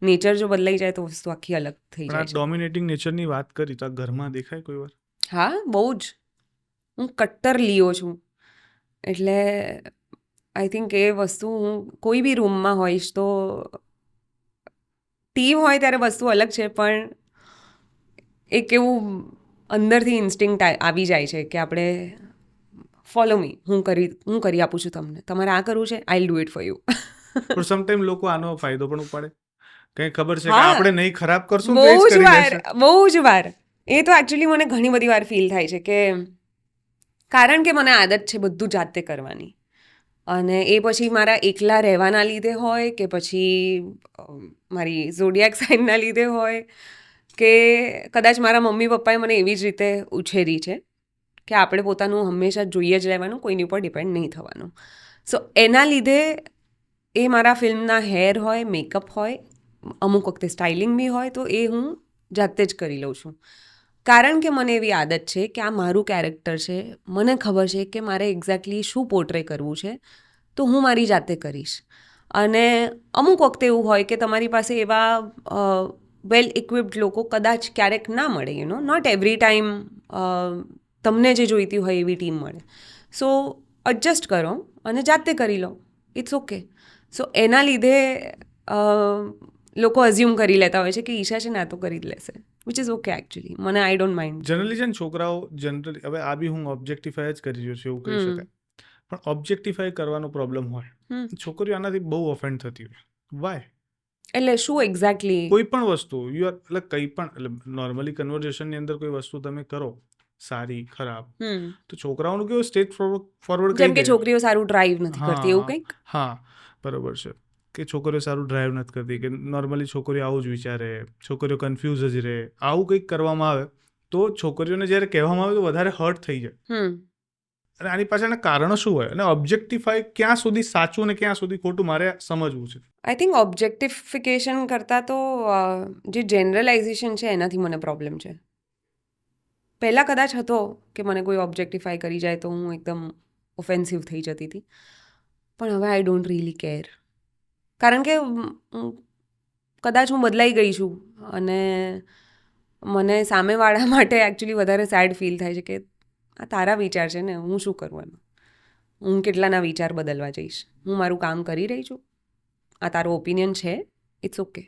નેચર જો બદલાઈ જાય તો વસ્તુ આખી અલગ થઈ પણ જાય આ છે. ડોમિનેટિંગ નેચરની વાત કરી તો આ ઘરમાં દેખાય કોઈ વાર? હા, બહુ જ. હું કટ્ટર લીઓ છું, એટલે આઈ થિંક એ વસ્તુ હું કોઈ બી રૂમમાં હોઈશ તો ટીમ હોય ત્યારે વસ્તુ અલગ છે, પણ એક એવું અંદરથી ઇન્સ્ટિંક્ટ આવી જાય છે કે આપણે ફોલો મી, હું કરી આપું છું તમને, તમારે આ કરવું છે, I do it for you. પણ સમટાઈમ લોકો આનો ફાયદો પણ ઉપાડે, કંઈ ખબર છે કે હા. આપણે નહીં ખરાબ કરશું તો એ જ કરી લેશે. બહુ જ વાર એ તો એકચ્યુઅલી મને ઘણી બધી વાર ફીલ થાય છે કે કારણ કે મને આદત છે બધું જાતે કરવાની, અને એ પછી મારા એકલા રહેવાના લીધે હોય કે પછી મારી ઝોડિયાક સાઇનના લીધે હોય કે કદાચ મારા મમ્મી પપ્પાએ મને એવી જ રીતે ઉછેરી છે કે આપણે પોતાનું હંમેશા જોઈએ જ રહેવાનું, કોઈની ઉપર ડિપેન્ડ નહીં થવાનું. સો એના લીધે એ મારા ફિલ્મના હેર હોય, મેકઅપ હોય, અમુક વખતે સ્ટાઇલિંગ બી હોય, તો એ હું જાતે જ કરી લઉં છું. કારણ કે મને એવી આદત છે કે આ મારું કેરેક્ટર છે, મને ખબર છે કે મારે એક્ઝેક્ટલી શું પોર્ટ્રે કરવું છે, તો હું મારી જાતે કરીશ. અને અમુક વખતે એવું હોય કે તમારી પાસે એવા વેલ ઇક્વિપ્ડ લોકો કદાચ ક્યારેક ના મળે, નોટ એવરી ટાઈમ તમને જે જોઈતી હોય એવી ટીમ મળે. સો એડજસ્ટ કરો અને જાતે કરી લો, ઇટ્સ ઓકે. સો એના લીધે લોકો અઝ્યુમ કરી લેતા હોય છે કે ઈશા છે ને આ તો કરી જ લેશે, વિચ ઇઝ ઓકે એકચ્યુઅલી. મને આઈ ડોન્ટ માઇન્ડ. જનરલી છે ને છોકરાઓ જનરલી, હવે આ બી હું ઓબ્જેક્ટિફાય જ કરી રહ્યો છું એવું કહી શકાય, પણ ઓબ્જેક્ટિફાય કરવાનો પ્રોબ્લેમ હોય, છોકરીઓ આનાથી બહુ ઓફેન્ડ થતી હોય. વાય? એટલે શું એક્ઝેક્ટલી? કોઈ પણ વસ્તુ યુ આર, એટલે કંઈ પણ, એટલે નોર્મલી કન્વર્ઝેશનની અંદર કોઈ વસ્તુ તમે કરો સારી ખરાબ, તો છોકરાઓનું કેવું સ્ટેટ ફોરવર્ડ જેમ કે છોકરીઓ સારું ડ્રાઈવ નથી કરતી એવું કંઈક. હા બરોબર છે કે છોકરીઓ સારું ડ્રાઈવ નથી કરતી, કે નોર્મલી છોકરીઓ આવું જ વિચારે, છોકરીઓ કન્ફ્યુઝ જ રહે, આવું કંઈક કરવામાં આવે તો છોકરીઓને જ્યારે કહેવામાં આવે તો વધારે હર્ટ થઈ જાય. અને આની પાછળના કારણો શું હોય, અને ઓબ્જેક્ટિફાય ક્યાં સુધી સાચું ને ક્યાં સુધી ખોટું મારે સમજવું છે. આઈ થિંક ઓબ્જેક્ટિફિકેશન કરતાં તો જે જનરલાઇઝેશન છે એનાથી મને પ્રોબ્લેમ છે. પહેલાં કદાચ હતો કે મને કોઈ ઓબ્જેક્ટિફાય કરી જાય તો હું એકદમ ઓફેન્સિવ થઈ જતી હતી, પણ હવે આઈ ડોન્ટ રિયલી કેર. કારણ કે કદાચ હું બદલાઈ ગઈ છું અને મને સામેવાળા માટે એકચ્યુઅલી વધારે સેડ ફીલ થાય છે કે આ તારા વિચાર છે ને, હું શું કરું એમાં, હું કેટલાના વિચાર બદલવા જઈશ, હું મારું કામ કરી રહી છું, આ તારો ઓપિનિયન છે, ઇટ્સ ઓકે.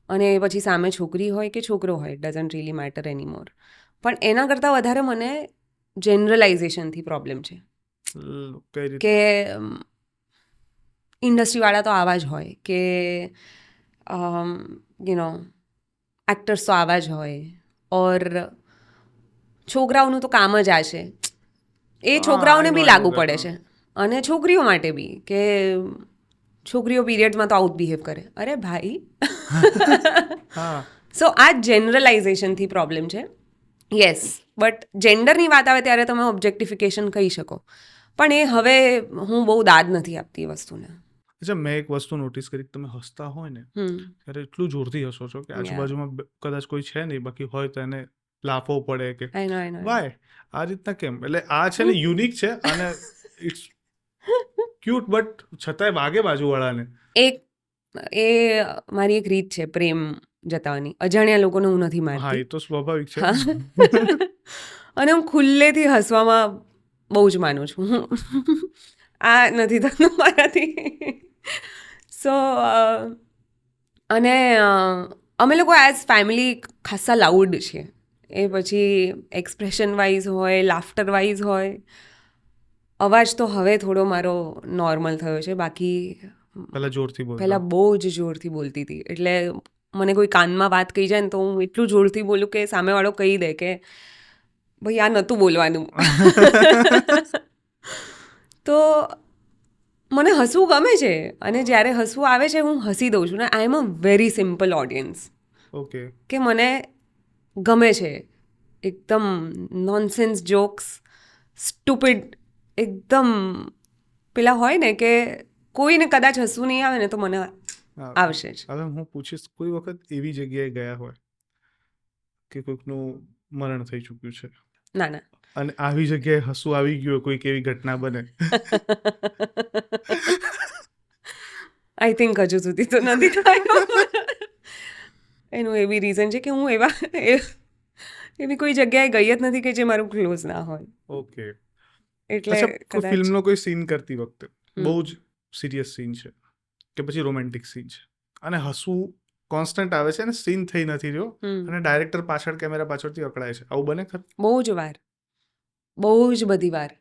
અને પછી સામે છોકરી હોય કે છોકરો હોય, ડઝન્ટ રિયલી મેટર એનીમોર. પણ એના કરતાં વધારે મને જનરલાઇઝેશનથી પ્રોબ્લેમ છે કે ઇન્ડસ્ટ્રીવાળા તો આવા જ હોય, કે એક્ટર્સ તો આવા જ હોય, ઓર છોકરાઓનું તો કામ જ આ છે. એ છોકરાઓને બી લાગુ પડે છે અને છોકરીઓ માટે બી, કે છોકરીઓ પીરિયડ્સમાં તો આઉટ બિહેવ કરે. અરે ભાઈ, સો આ જનરલાઇઝેશનથી પ્રોબ્લેમ છે. યસ, બટ જેન્ડરની વાત આવે ત્યારે તમે ઓબ્જેક્ટિફિકેશન કહી શકો, પણ એ હવે હું બહુ દાદ નથી આપતી એ વસ્તુને. અચ્છા, મેં એક વસ્તુ નોટિસ કરી, તમે હસતા હોય ને ત્યારે એટલું જોરથી હસો છો કે આજુબાજુમાં કદાચ કોઈ છે નહીં, બાકી હોય તો એને લાફો પડે કે વાય આ રીતના કેમ. એટલે આ છે ને યુનિક છે અને ઇટ્સ ક્યુટ, બટ છતાંય વાગે બાજુવાળાને. એ મારી એક રીત છે પ્રેમ જતાવવાની. અજાણ્યા લોકોને હું નથી મારતી. હા, એ તો સ્વાભાવિક છે. અને હું ખુલ્લેથી હસવામાં બહુ જ માનું છું. આ નથી થતું મારાથી. સો અને અમે લોકો એઝ ફેમિલી ખાસા લાઉડ છીએ. એ પછી એક્સપ્રેશન વાઇઝ હોય, લાફ્ટર વાઇઝ હોય. અવાજ તો હવે થોડો મારો નોર્મલ થયો છે, બાકી પહેલાં બહુ જ જોરથી બોલતી હતી. એટલે મને કોઈ કાનમાં વાત કહી જાય ને તો હું એટલું જોરથી બોલું કે સામેવાળો કહી દે કે ભાઈ આ નહોતું બોલવાનું. તો મને હસવું ગમે છે, અને જ્યારે હસવું આવે છે હું હસી દઉં છું ને. I am a very simple audience. Okay. કે મને ગમે છે એકદમ નોનસેન્સ જોક્સ, સ્ટુપિડ, એકદમ પેલા હોય ને કે કોઈને કદાચ હસવું નહીં આવે ને તો મને આવશે જ. હવે હું પૂછીશ, કોઈ વખત એવી જગ્યાએ ગયા હોય કે કોઈકનું મરણ થઈ ચૂક્યું છે? ના ના. અને આવી જગ્યાએ હસવું આવી ગયું, કોઈક એવી ઘટના બને? આઈ થિંક હજુ સુધી તો નથી થયું. એનું એવી રીઝન છે કે હું એવી કોઈ જગ્યાએ ગઈ જ નથી કે જે મારું ક્લોઝ ના હોય. ઓકે. એટલે કોઈ ફિલ્મનો કોઈ સીન કરતી વખતે બહુ જ સિરિયસ સીન છે કે પછી રોમેન્ટિક સીન છે અને હસવું કોન્સ્ટન્ટ આવે છે અને સીન થઈ નથી રહ્યો હમ. અને ડાયરેક્ટર પાછળ કેમેરા પાછળથી અકળાય છે, આવું બને ખરું? બહુ જ બધી વાર.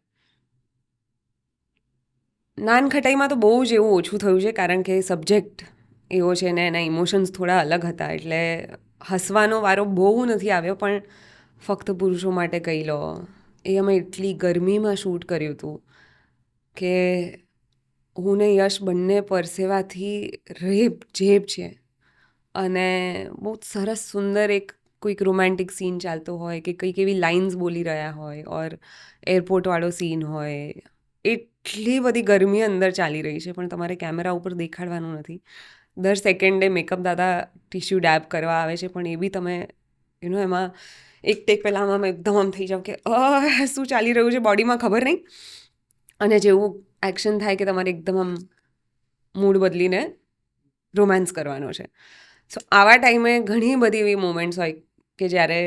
નાનખટાઈમાં તો બહુ જ એવું ઓછું થયું છે, કારણ કે સબ્જેક્ટ એવો છે ને એના ઇમોશન્સ થોડા અલગ હતા, એટલે હસવાનો વારો બહુ નથી આવ્યો. પણ ફક્ત પુરુષો માટે કહી લો, એ અમે એટલી ગરમીમાં શૂટ કર્યું હતું કે હું ને યશ બંને પરસેવાથી રેબ છે. અને બહુ સરસ સુંદર એક કોઈક રોમેન્ટિક સીન ચાલતો હોય કે કંઈક એવી લાઇન્સ બોલી રહ્યા હોય, ઓર એરપોર્ટવાળો સીન હોય, એટલી બધી ગરમી અંદર ચાલી રહી છે, પણ તમારે કેમેરા ઉપર દેખાડવાનું નથી. દર સેકન્ડે મેકઅપ દાદા ટિશ્યુ ડેબ કરવા આવે છે, પણ એ બી તમે એમાં એક ટેક પહેલાં આમ એકદમ આમ થઈ જાવ કે શું ચાલી રહ્યું છે બોડીમાં ખબર નહીં, અને જેવું એક્શન થાય કે તમારે એકદમ આમ મૂડ બદલીને રોમાન્સ કરવાનો છે. સો આવા ટાઈમે ઘણી બધી એવી મોમેન્ટ્સ હોય કે જ્યારે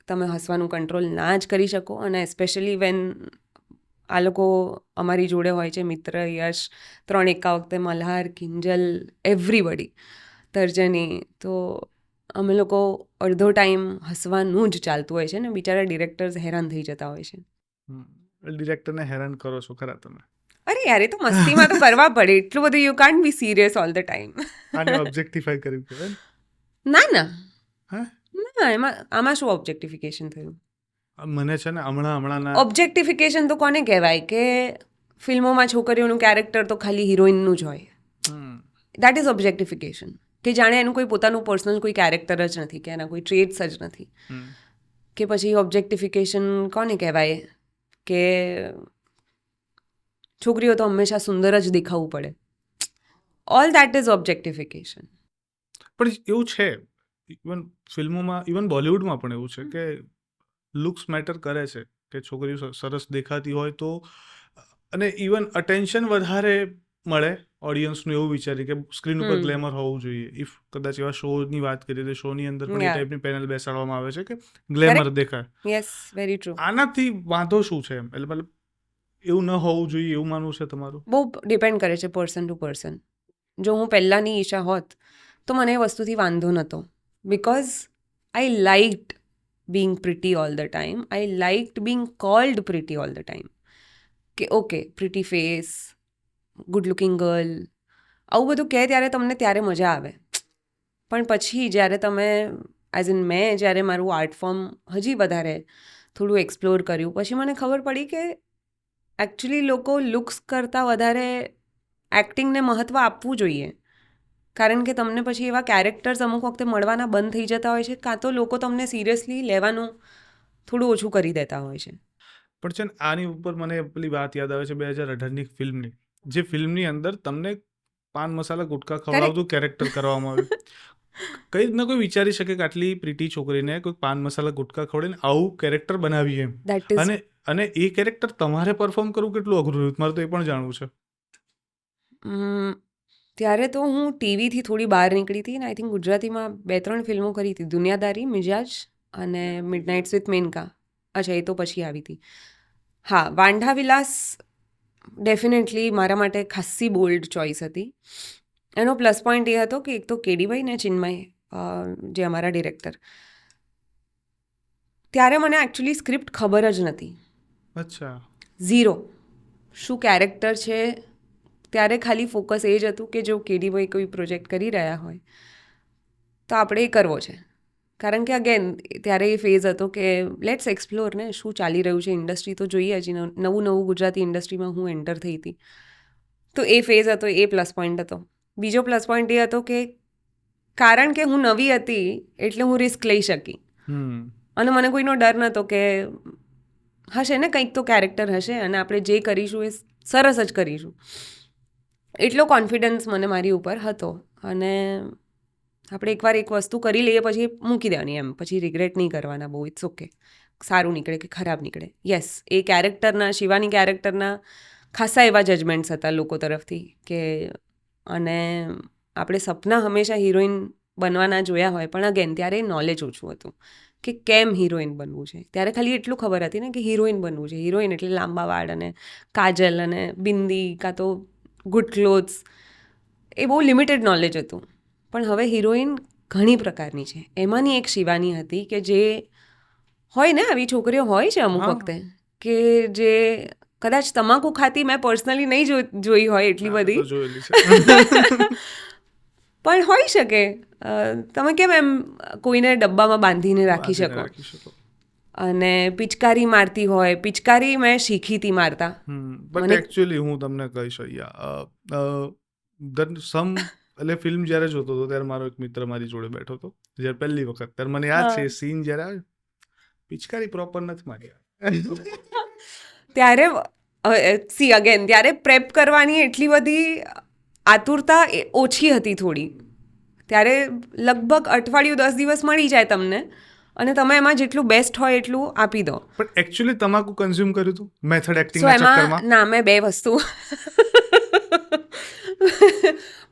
તમે હસવાનું કંટ્રોલ ના જ કરી શકો, અને એસ્પેશિયલી વેન આ લોકો અમારી જોડે હોય છે, મિત્ર, યશ, 3 એકા વખતે, મલ્હાર, કિંજલ, એવરીબડી, તર્જની, તો અમે લોકો અડધો ટાઈમ હસવાનું જ ચાલતું હોય છે ને બિચારા ડિરેક્ટર્સ હેરાન થઈ જતા હોય છે. ડિરેક્ટરને હેરાન કરો છો ખરા તમે? અરે યાર, એ તો મસ્તીમાં તો કરવા પડે, એટલું બધું you can't B serious all the time. આને ઓબ્જેક્ટિફાઈ કર્યું કહેવાય ને? ના હા, આમાં શું ઓબ્જેક્ટિફિકેશન થયું? મને છે ને હમણાં ઓબ્જેક્ટિફિકેશન તો કોને કહેવાય કે ફિલ્મોમાં છોકરીઓનું કેરેક્ટર તો ખાલી હિરોઈનનું જ હોય, દેટ ઇઝ ઓબ્જેક્ટિફિકેશન. કે જાણે એનું કોઈ પોતાનું પર્સનલ કોઈ કેરેક્ટર જ નથી, કે એના કોઈ ટ્રેટ્સ જ નથી, કે પછી ઓબ્જેક્ટિફિકેશન કોને કહેવાય કે છોકરીઓ તો હંમેશા સુંદર જ દેખાવું પડે. All that is objectification. પણ એવું છે, ઇવન ફિલ્મોમાં, ઇવન બોલિવૂડમાં પણ એવું છે કે લુક્સ મેટર કરે છે, કે છોકરીઓ સરસ દેખાતી હોય તો, અને ઇવન અટેન્શન વધારે મળે ઓડિયન્સનું એવું વિચારી કે સ્ક્રીન ઉપર ગ્લેમર હોવું જોઈએ. ઇફ કદાચ એવા શોની વાત કરીએ તો શોની અંદર પણ એ ટાઈપની પેનલ બેસાડવામાં આવે છે કે ગ્લેમર દેખાય. Yes, very true. આનાથી વાંધો શું છે એમ? એટલે મતલબ એવું ન હોવું જોઈએ એવું માનવું છે તમારું? બહુ ડિપેન્ડ કરે છે પર્સન ટુ પર્સન. જો હું પહેલાંની ઈશા હોત તો મને એ વસ્તુથી વાંધો નહોતો, because I લાઇક્ડ being pretty all the time. I liked being called pretty all the time. કે okay, pretty face, good looking girl, આવું બધું કહે ત્યારે મજા આવે. પણ પછી જ્યારે તમે એઝ ઇન મેં જ્યારે મારું આર્ટ ફોર્મ હજી વધારે થોડું એક્સપ્લોર કર્યું, પછી મને ખબર પડી કે એકચ્યુઅલી લોકો લુક્સ કરતાં વધારે એક્ટિંગને મહત્ત્વ આપવું જોઈએ. કારણ કે તમને પછી એવા કેરેક્ટર્સ અમુક વખતે મળવાના બંધ થઈ જતા હોય છે, કાં તો લોકો તમને સિરિયસલી લેવાનું થોડું ઓછું કરી દેતા હોય છે. પણ છે ને, આની ઉપર મને પેલી વાત યાદ આવે છે 2018ની ફિલ્મની, જે ફિલ્મની અંદર તમને પાન મસાલા ગુટકા ખવડાવતું કેરેક્ટર કરવામાં આવ્યું. કઈ રીતના કોઈ વિચારી શકે કે આટલી પ્રીટી છોકરીને કોઈ પાન મસાલા ગુટકા ખવડાવીને આવું કેરેક્ટર બનાવીએ એમ? દેટ ઇઝ અને એ કેરેક્ટર તમારે પરફોર્મ કરવું કેટલું અઘરું રહ્યું? મારે તો એ પણ જાણવું છે. ત્યારે તો હું ટીવીથી થોડી બહાર નીકળી હતી ને આઈ થિંક ગુજરાતીમાં 2-3 ફિલ્મો કરી હતી, દુનિયાદારી, મિજાજ અને મિડનાઇટ્સ વિથ મેનકા. અચ્છા, એ તો પછી આવી હતી. હા, વાંઢા વિલાસ ડેફિનેટલી મારા માટે ખાસ્સી બોલ્ડ ચોઇસ હતી. એનો પ્લસ પોઈન્ટ એ હતો કે એક તો કેડીભાઈ ને ચિન્મય, જે અમારા ડિરેક્ટર, ત્યારે મને એકચ્યુઅલી સ્ક્રિપ્ટ ખબર જ નથી. અચ્છા. ઝીરો. શું કેરેક્ટર છે, ત્યારે ખાલી ફોકસ એ જ હતું કે જો કેડીભાઈ કોઈ પ્રોજેક્ટ કરી રહ્યા હોય તો આપણે એ કરવો છે. કારણ કે અગેન ત્યારે એ ફેઝ હતો કે લેટ્સ એક્સપ્લોર ને, શું ચાલી રહ્યું છે ઇન્ડસ્ટ્રી તો જોઈએ. હજી નવું ગુજરાતી ઇન્ડસ્ટ્રીમાં હું એન્ટર થઈ હતી, તો એ ફેઝ હતો, એ પ્લસ પોઈન્ટ હતો. બીજો પ્લસ પોઈન્ટ એ હતો કે કારણ કે હું નવી હતી એટલે હું રિસ્ક લઈ શકી, અને મને કોઈનો ડર નહોતો કે હશે ને કંઈક તો કેરેક્ટર હશે અને આપણે જે કરીશું એ સરસ જ કરીશું. એટલો કોન્ફિડન્સ મને મારી ઉપર હતો. અને આપણે એકવાર એક વસ્તુ કરી લઈએ પછી મૂકી દેવાની, એમ પછી રિગ્રેટ નહીં કરવાના બહુ. ઇટ્સ ઓકે, સારું નીકળે કે ખરાબ નીકળે. યસ, એ કેરેક્ટરના, શિવાની કેરેક્ટરના ખાસા એવા જજમેન્ટ્સ હતા લોકો તરફથી કે, અને આપણે સપના હંમેશા હિરોઈન બનવાના જોયા હોય, પણ અગેન ત્યારે નોલેજ ઓછું હતું કે કેમ હિરોઈન બનવું છે. ત્યારે ખાલી એટલું ખબર હતી ને કે હિરોઈન બનવું છે. હિરોઈન એટલે લાંબા વાળ અને કાજલ અને બિંદી, કાં તો ગુડ ક્લોથ્સ. એ બહુ લિમિટેડ નોલેજ હતું. પણ હવે હિરોઈન ઘણી પ્રકારની છે. એમાંની એક શિવાની હતી કે જે હોય ને, આવી છોકરીઓ હોય છે અમુક વખતે કે જે કદાચ તમાકુ ખાતી મેં પર્સનલી નહીં જોઈ હોય એટલી બધી, જોયેલી છે. પણ હોઈ શકે. તમે કેમ એમ કોઈને ડબ્બામાં બાંધીને રાખી શકો. રાખી શકો. અને પિચકારી મારતી હોય, પિચકારી મેં શીખી હતી મારતા. બટ એકચ્યુઅલી હું તમને કહીશ એટલે ફિલ્મ જ્યારે જોતો હતો ત્યારે મારો એક મિત્ર મારી જોડે બેઠો હતો જ્યારે પહેલી વખત, ત્યારે મને યાદ છે સીન જ્યારે આવે, પિચકારી પ્રોપર નથી મારી. ત્યારે સી અગેન ત્યારે પ્રેપ કરવાની એટલી બધી આતુરતા ઓછી હતી થોડી. ત્યારે લગભગ અઠવાડિયું 10 દિવસ મળી જાય તમને અને તમે એમાં જેટલું બેસ્ટ હોય એટલું આપી દો. પણ એકચ્યુઅલી તમાકુ કન્ઝ્યુમ કર્યું હતું મેથડ એક્ટિંગ સો એમાં ચક્કરમાં? ના, મેં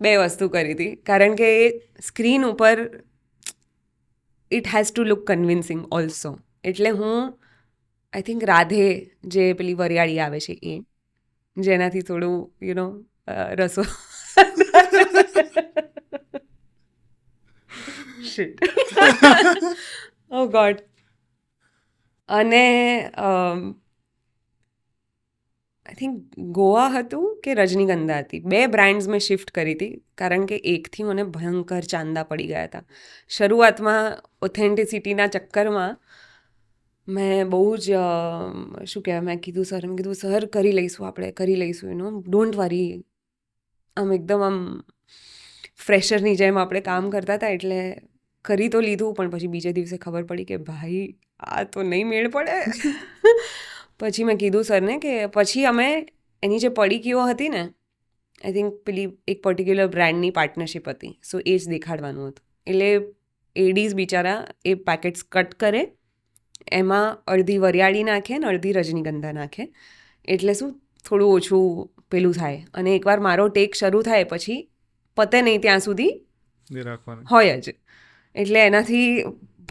બે વસ્તુ કરી હતી. કારણ કે સ્ક્રીન ઉપર it has to look convincing also. એટલે હું આઈ થિંક રાધે જે પેલી વરિયાળી આવે છે એ, જેનાથી થોડું રસો શિટ ઓ ગોડ. અને આઈ થિંક ગોવા હતું કે રજનીગંધા હતી, 2 બ્રાન્ડ્સ મેં શિફ્ટ કરી હતી કારણ કે એકથી મને ભયંકર ચાંદા પડી ગયા હતા. શરૂઆતમાં ઓથેન્ટિસિટીના ચક્કરમાં મેં બહુ જ શું કહેવાય, મેં કીધું સર કરી લઈશું, આપણે કરી લઈશું, ડોન્ટ વરી. આમ એકદમ આમ ફ્રેશરની જેમ આપણે કામ કરતા હતા. એટલે કરી તો લીધું, પણ પછી બીજે દિવસે ખબર પડી કે ભાઈ આ તો નહીં મેળ પડે. પછી મેં કીધું સરને કે પછી અમે એની જે પડીકીઓ હતી ને, આઈ થિંક પેલી એક પર્ટિક્યુલર બ્રાન્ડની પાર્ટનરશિપ હતી, સો એ જ દેખાડવાનું હતું. એટલે એડીઝ બિચારા એ પેકેટ્સ કટ કરે, એમાં અડધી વરિયાળી નાખે ને અડધી રજનીગંધા નાખે, એટલે શું થોડું ઓછું પેલું થાય. અને એકવાર મારો ટેક શરૂ થાય પછી પતે નહીં ત્યાં સુધી હોય જ. એટલે એનાથી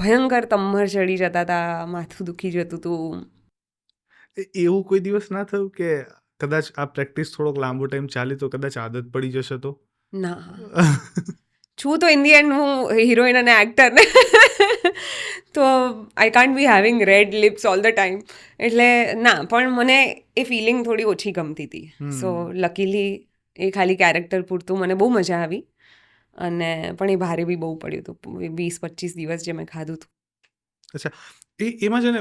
ભયંકર તમ્મર ચડી જતા હતા, માથું દુખી જતું હતું. એવું કોઈ દિવસ ના થયું કે કદાચ આ પ્રેક્ટિસ થોડોક લાંબો ટાઈમ ચાલી તો કદાચ આદત પડી જશે તો? ના, છું તો ઇન ધી એન્ડ હું હિરોઈન અને એક્ટર ને, તો I can't B having red lips all the time. એટલે ના, પણ મને એ ફિલિંગ થોડી ઓછી ગમતી હતી. સો લકીલી એ ખાલી કેરેક્ટર પૂરતું મને બહુ મજા આવી. અને પણ એ ભારે બી બહુ પડ્યું હતું, 20-25 દિવસ જે મેં ખાધું હતું. અચ્છા, એમાં છે ને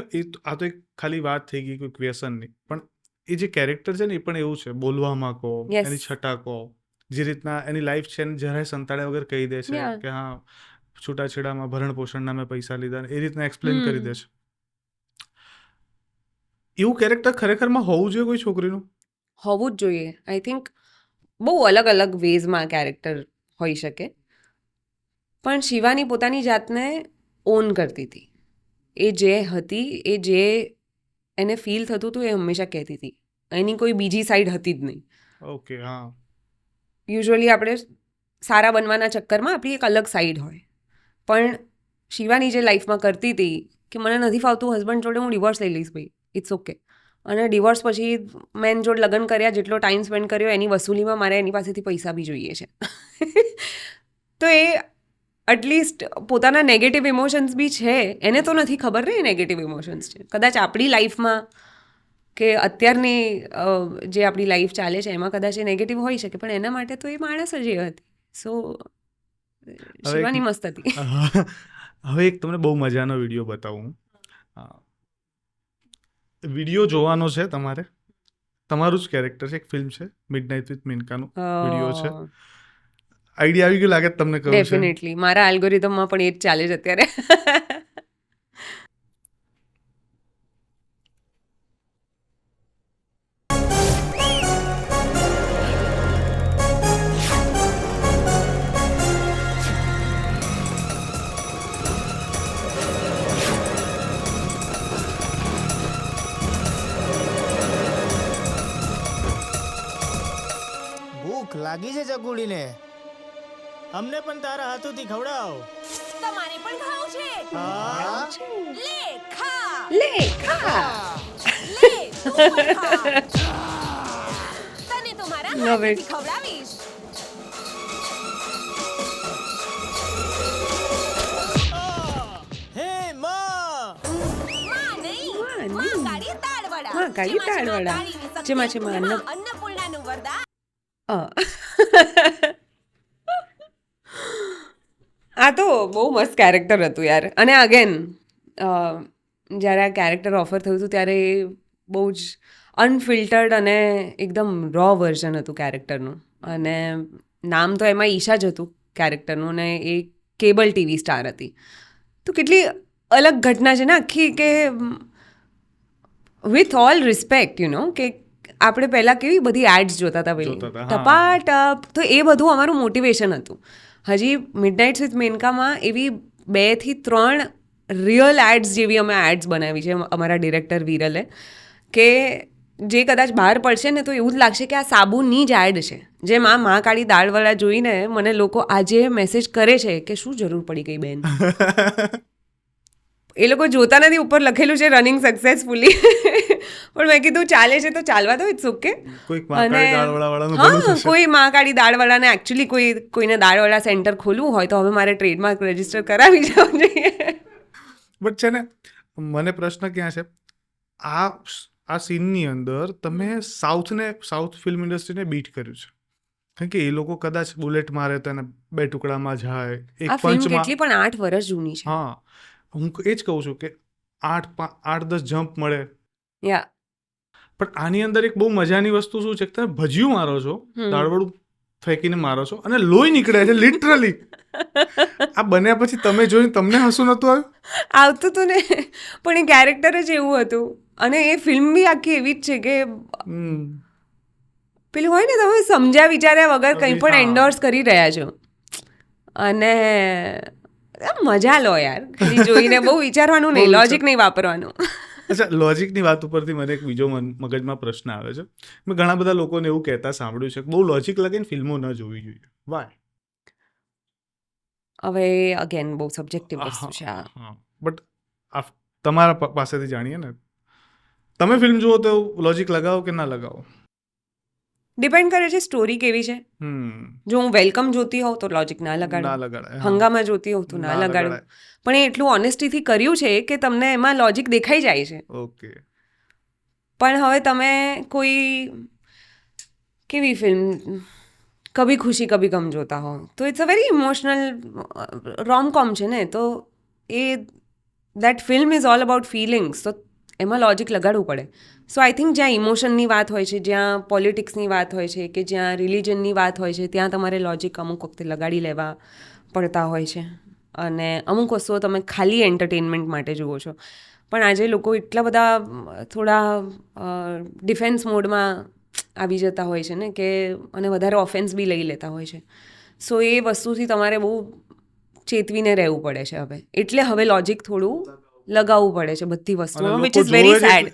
આ તો એક ખાલી વાત થઈ ગઈ કોઈ વ્યસનની, પણ એ જે કેરેક્ટર છે ને એ પણ એવું છે, બોલવામાં કહો, એની છટા કહો, જે રીતના એની લાઈફ છે ને જરાય સંતાડ્યા વગર કહી દે છે કે હા છૂટાછેડામાં ભરણ પોષણના મેં પૈસા લીધા, એ રીતના એક્સપ્લેન કરી દે છે. એવું કેરેક્ટર ખરેખરમાં હોવું જોઈએ કોઈ છોકરીનું? હોવું જ જોઈએ. આઈ થિંક બહુ અલગ અલગ વેઝમાં કેરેક્ટર હોઈ શકે, પણ શિવાની પોતાની જાતને ઓન કરતી હતી. એ જે હતી, એ જે એને ફીલ થતું હતું એ હંમેશા કહેતી હતી. એની કોઈ બીજી સાઈડ હતી જ નહીં. ઓકે, હા. યુઝ્યુઅલી આપણે સારા બનવાના ચક્કરમાં આપણી એક અલગ સાઈડ હોય, પણ શિવાની જે લાઈફમાં કરતી હતી કે મને નથી ફાવતું હસબન્ડ જોડે, હું ડિવોર્સ લઈ લઈશ ભાઈ, ઇટ્સ ઓકે. અને ડિવોર્સ પછી મેન જોડે લગ્ન કર્યા, જેટલો ટાઈમ સ્પેન્ડ કર્યો એની વસૂલીમાં મારે એની પાસેથી પૈસા બી જોઈએ છે. તો એ એટલીસ્ટ પોતાના નેગેટિવ ઇમોશન્સ બી છે, એને તો નથી ખબર ને એ નેગેટિવ ઇમોશન્સ છે. કદાચ આપણી લાઈફમાં કે અત્યારની જે આપણી લાઈફ ચાલે છે એમાં કદાચ એ નેગેટિવ હોઈ શકે, પણ એના માટે તો એ માણસ જ એ હતી. સો શિવાની મસ્ત હતી. હવે એક તમને બહુ મજાનો વિડીયો બતાવું. વિડીયો જોવાનો છે તમારે, તમારું જ કેરેક્ટર છે, એક ફિલ્મ છે મિડનાઇટ વિથ મિનકાનું વિડીયો છે. આઈડિયા આવી ગયો લાગે તમને? કહું છે ડેફિનેટલી મારા એલ્ગોરિધમમાં પણ એ જ ચાલે છે અત્યારે. ભૂખ લાગી છે ચકુડીને, અમને પણ તારા હાથોથી ખવડાવ. તમારે પણ ખાવું છે? હા, લે ખા, લે ખા. લે તું પણ ખા. તને તો મારા Love it. હાથેથી ખવડાવીશ. મહાકાળી દાળવડા. જેમાં છે અન્નપૂર્ણાનું વરદાન. આ તો બહુ મસ્ત કેરેક્ટર હતું યાર. અને અગેન જ્યારે આ કેરેક્ટર ઓફર થયું હતું ત્યારે એ બહુ જ અનફિલ્ટર્ડ અને એકદમ રો વર્ઝન હતું કેરેક્ટરનું. અને નામ તો એમાં ઈશા જ હતું કેરેક્ટરનું, અને એ કેબલ ટીવી સ્ટાર હતી. તો કેટલી અલગ ઘટના છે ને આખી, કે વિથ ઓલ રિસ્પેક્ટ કે આપણે પહેલાં કેવી બધી એડ્સ જોતા હતા પેલી જોતા હતા, હા. ટપાટપ, તો એ બધું અમારું મોટિવેશન હતું. હજી મિડનાઇટ્સ વિથ મેનકામાં એવી 2 થી 3 રિયલ એડ્સ જેવી અમે એડ્સ બનાવી છે અમારા ડિરેક્ટર વિરલે, કે જે કદાચ બહાર પડશે ને તો એવું જ લાગશે કે આ સાબુની જ એડ છે. જેમ આ મહાકાળી દાળવડા જોઈને મને લોકો આજે મેસેજ કરે છે કે શું જરૂર પડી ગઈ બેન. એ લોકો જોતા નથી, ઉપર લખેલું છે રનિંગ સક્સેસફુલી, પણ મેં કીધું ચાલે છે તો ચાલવા દો, ઇટ્સ ઓકે. કોઈક મહાકાળી દાળવડાવાળાનું ભલું હા, થશે. કોઈ મહાકાળી દાળવડાને એકચ્યુઅલી કોઈને દાળવડા સેન્ટર ખોલવું હોય તો હવે મારે ટ્રેડમાર્ક રજીસ્ટર કરાવી જવું જોઈએ. બટ છે ને, મને પ્રશ્ન ક્યાં છે, આ સીનની અંદર તમે સાઉથ ફિલ્મ ઇન્ડસ્ટ્રીને બીટ કર્યું છે. કારણ કે એ લોકો કદાચ બુલેટ મારે તો એને 2 ટુકડામાં જાય, એક આ ફિલ્મ પંચમાં. કેટલી પણ 8 વર્ષ જૂની છે. હા, હું એ જ કહું છું કે 8-10 જમ્પ મળે. યા પણ આની અંદર એક બહુ મજાની વસ્તુ શું છે કે તમે ભજીયું મારો છો, દાળવડું ફેંકીને મારો છો અને લોહી નીકળે છે લિટરલી. આ બન્યા પછી તમે જોઈને તમને હસવું નહોતું આવ્યું? આવતું હતું ને, પણ એ કેરેક્ટર જ એવું હતું. અને એ ફિલ્મ બી આખી એવી જ છે કે પેલું હોય ને, તમે સમજ્યા વિચાર્યા વગર કંઈ પણ હા. એન્ડોર્સ કરી રહ્યા છો, અને મજા લો યાર. ખાલી જોઈને બહુ વિચારવાનું નહીં, લોજિક નહીં વાપરવાનું. અચ્છા, લોજિકની વાત ઉપરથી મને એક બીજો મગજમાં પ્રશ્ન આવે છે. મેં ઘણા બધા લોકોને એવું કહેતા સાંભળ્યું છે કે બહુ લોજિક લાગે ને ફિલ્મો ન જોવી જોઈએ. વાય? હવે અગેન બહુ સબ્જેક્ટિવ વસ્તુ છે આ. બટ તમારા પાસેથી જાણીએ ને, તમે ફિલ્મ જુઓ તો લોજિક લગાવો કે ના લગાવો? ડિપેન્ડ કરે છે સ્ટોરી કેવી છે. જો હું વેલકમ જોતી હોઉં તો લોજિક ના ના લગાડું, લગાડાય. હંગામા જોતી હોઉં તો ના લગાડું. પણ એ એટલું ઓનેસ્ટીથી કર્યું છે કે તમને એમાં લોજિક દેખાઈ જાય છે. ઓકે. પણ હવે તમે કોઈ કેવી ફિલ્મ કભી ખુશી કભી ગમ જોતા હો તો it's a very emotional romcom છે ને, તો એ that film is all about feelings, તો એમાં લોજિક લગાડવું પડે. સો આઈ થિંક જ્યાં ઇમોશનની વાત હોય છે, જ્યાં પોલિટિક્સની વાત હોય છે, કે જ્યાં રિલિજનની વાત હોય છે, ત્યાં તમારે લોજિક અમુક વખતે લગાડી લેવા પડતા હોય છે. અને અમુક વસ્તુઓ તમે ખાલી એન્ટરટેનમેન્ટ માટે જુઓ છો. પણ આજે લોકો એટલા બધા થોડા ડિફેન્સ મોડમાં આવી જતા હોય છે ને, કે અને વધારે ઓફેન્સ બી લઈ લેતા હોય છે. સો એ વસ્તુથી તમારે બહુ ચેતવીને રહેવું પડે છે હવે. એટલે હવે લોજિક થોડું લગાવવું પડે છે બધી વસ્તુમાં, વિચ ઇઝ વેરી સેડ.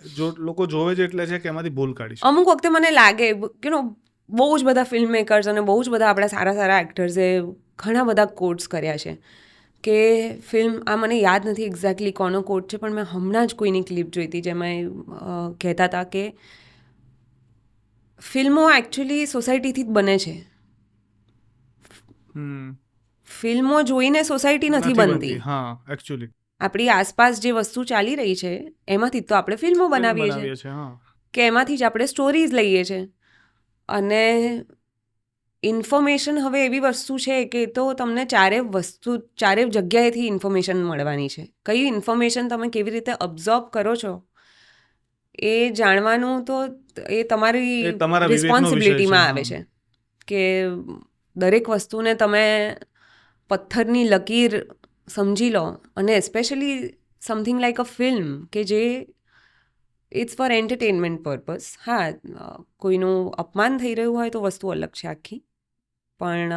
લોકો જોવે છે એટલે છે કે એમાંથી ભૂલ કાઢી. અમુક વખતે મને લાગે બહુ જ બધા ફિલ્મ મેકર્સ અને બહુ જ બધા આપણા સારા સારા એક્ટર્સે ઘણા બધા કોટ્સ કર્યા છે કે ફિલ્મ, આ મને યાદ નથી એક્ઝેક્ટલી કોનો કોટ છે, પણ મેં હમણાં જ કોઈની ક્લિપ જોઈ હતી જેમાં કહેતા હતા કે ફિલ્મો એકચ્યુઅલી સોસાયટીથી જ બને છે. ફિલ્મો જોઈને સોસાયટી નથી બનતી. હા, એકચ્યુઅલી આપણી આસપાસ જે વસ્તુ ચાલી રહી છે એમાંથી જ તો આપણે ફિલ્મો બનાવીએ છીએ, કે એમાંથી જ આપણે સ્ટોરીઝ લઈએ છીએ. અને ઇન્ફોર્મેશન હવે એવી વસ્તુ છે કે તો તમને ચારે જગ્યાએથી ઇન્ફોર્મેશન મળવાની છે. કઈ ઇન્ફોર્મેશન તમે કેવી રીતે અબ્ઝોર્બ કરો છો એ જાણવાનું તો એ તમારી રિસ્પોન્સિબિલિટીમાં આવે છે. કે દરેક વસ્તુને તમે પથ્થરની લકીર સમજી લો, અને એસ્પેશિયલી સમથિંગ લાઈક અ ફિલ્મ કે જે ઇટ્સ ફોર એન્ટરટેનમેન્ટ પર્પઝ. હા, કોઈનું અપમાન થઈ રહ્યું હોય તો વસ્તુ અલગ છે આખી, પણ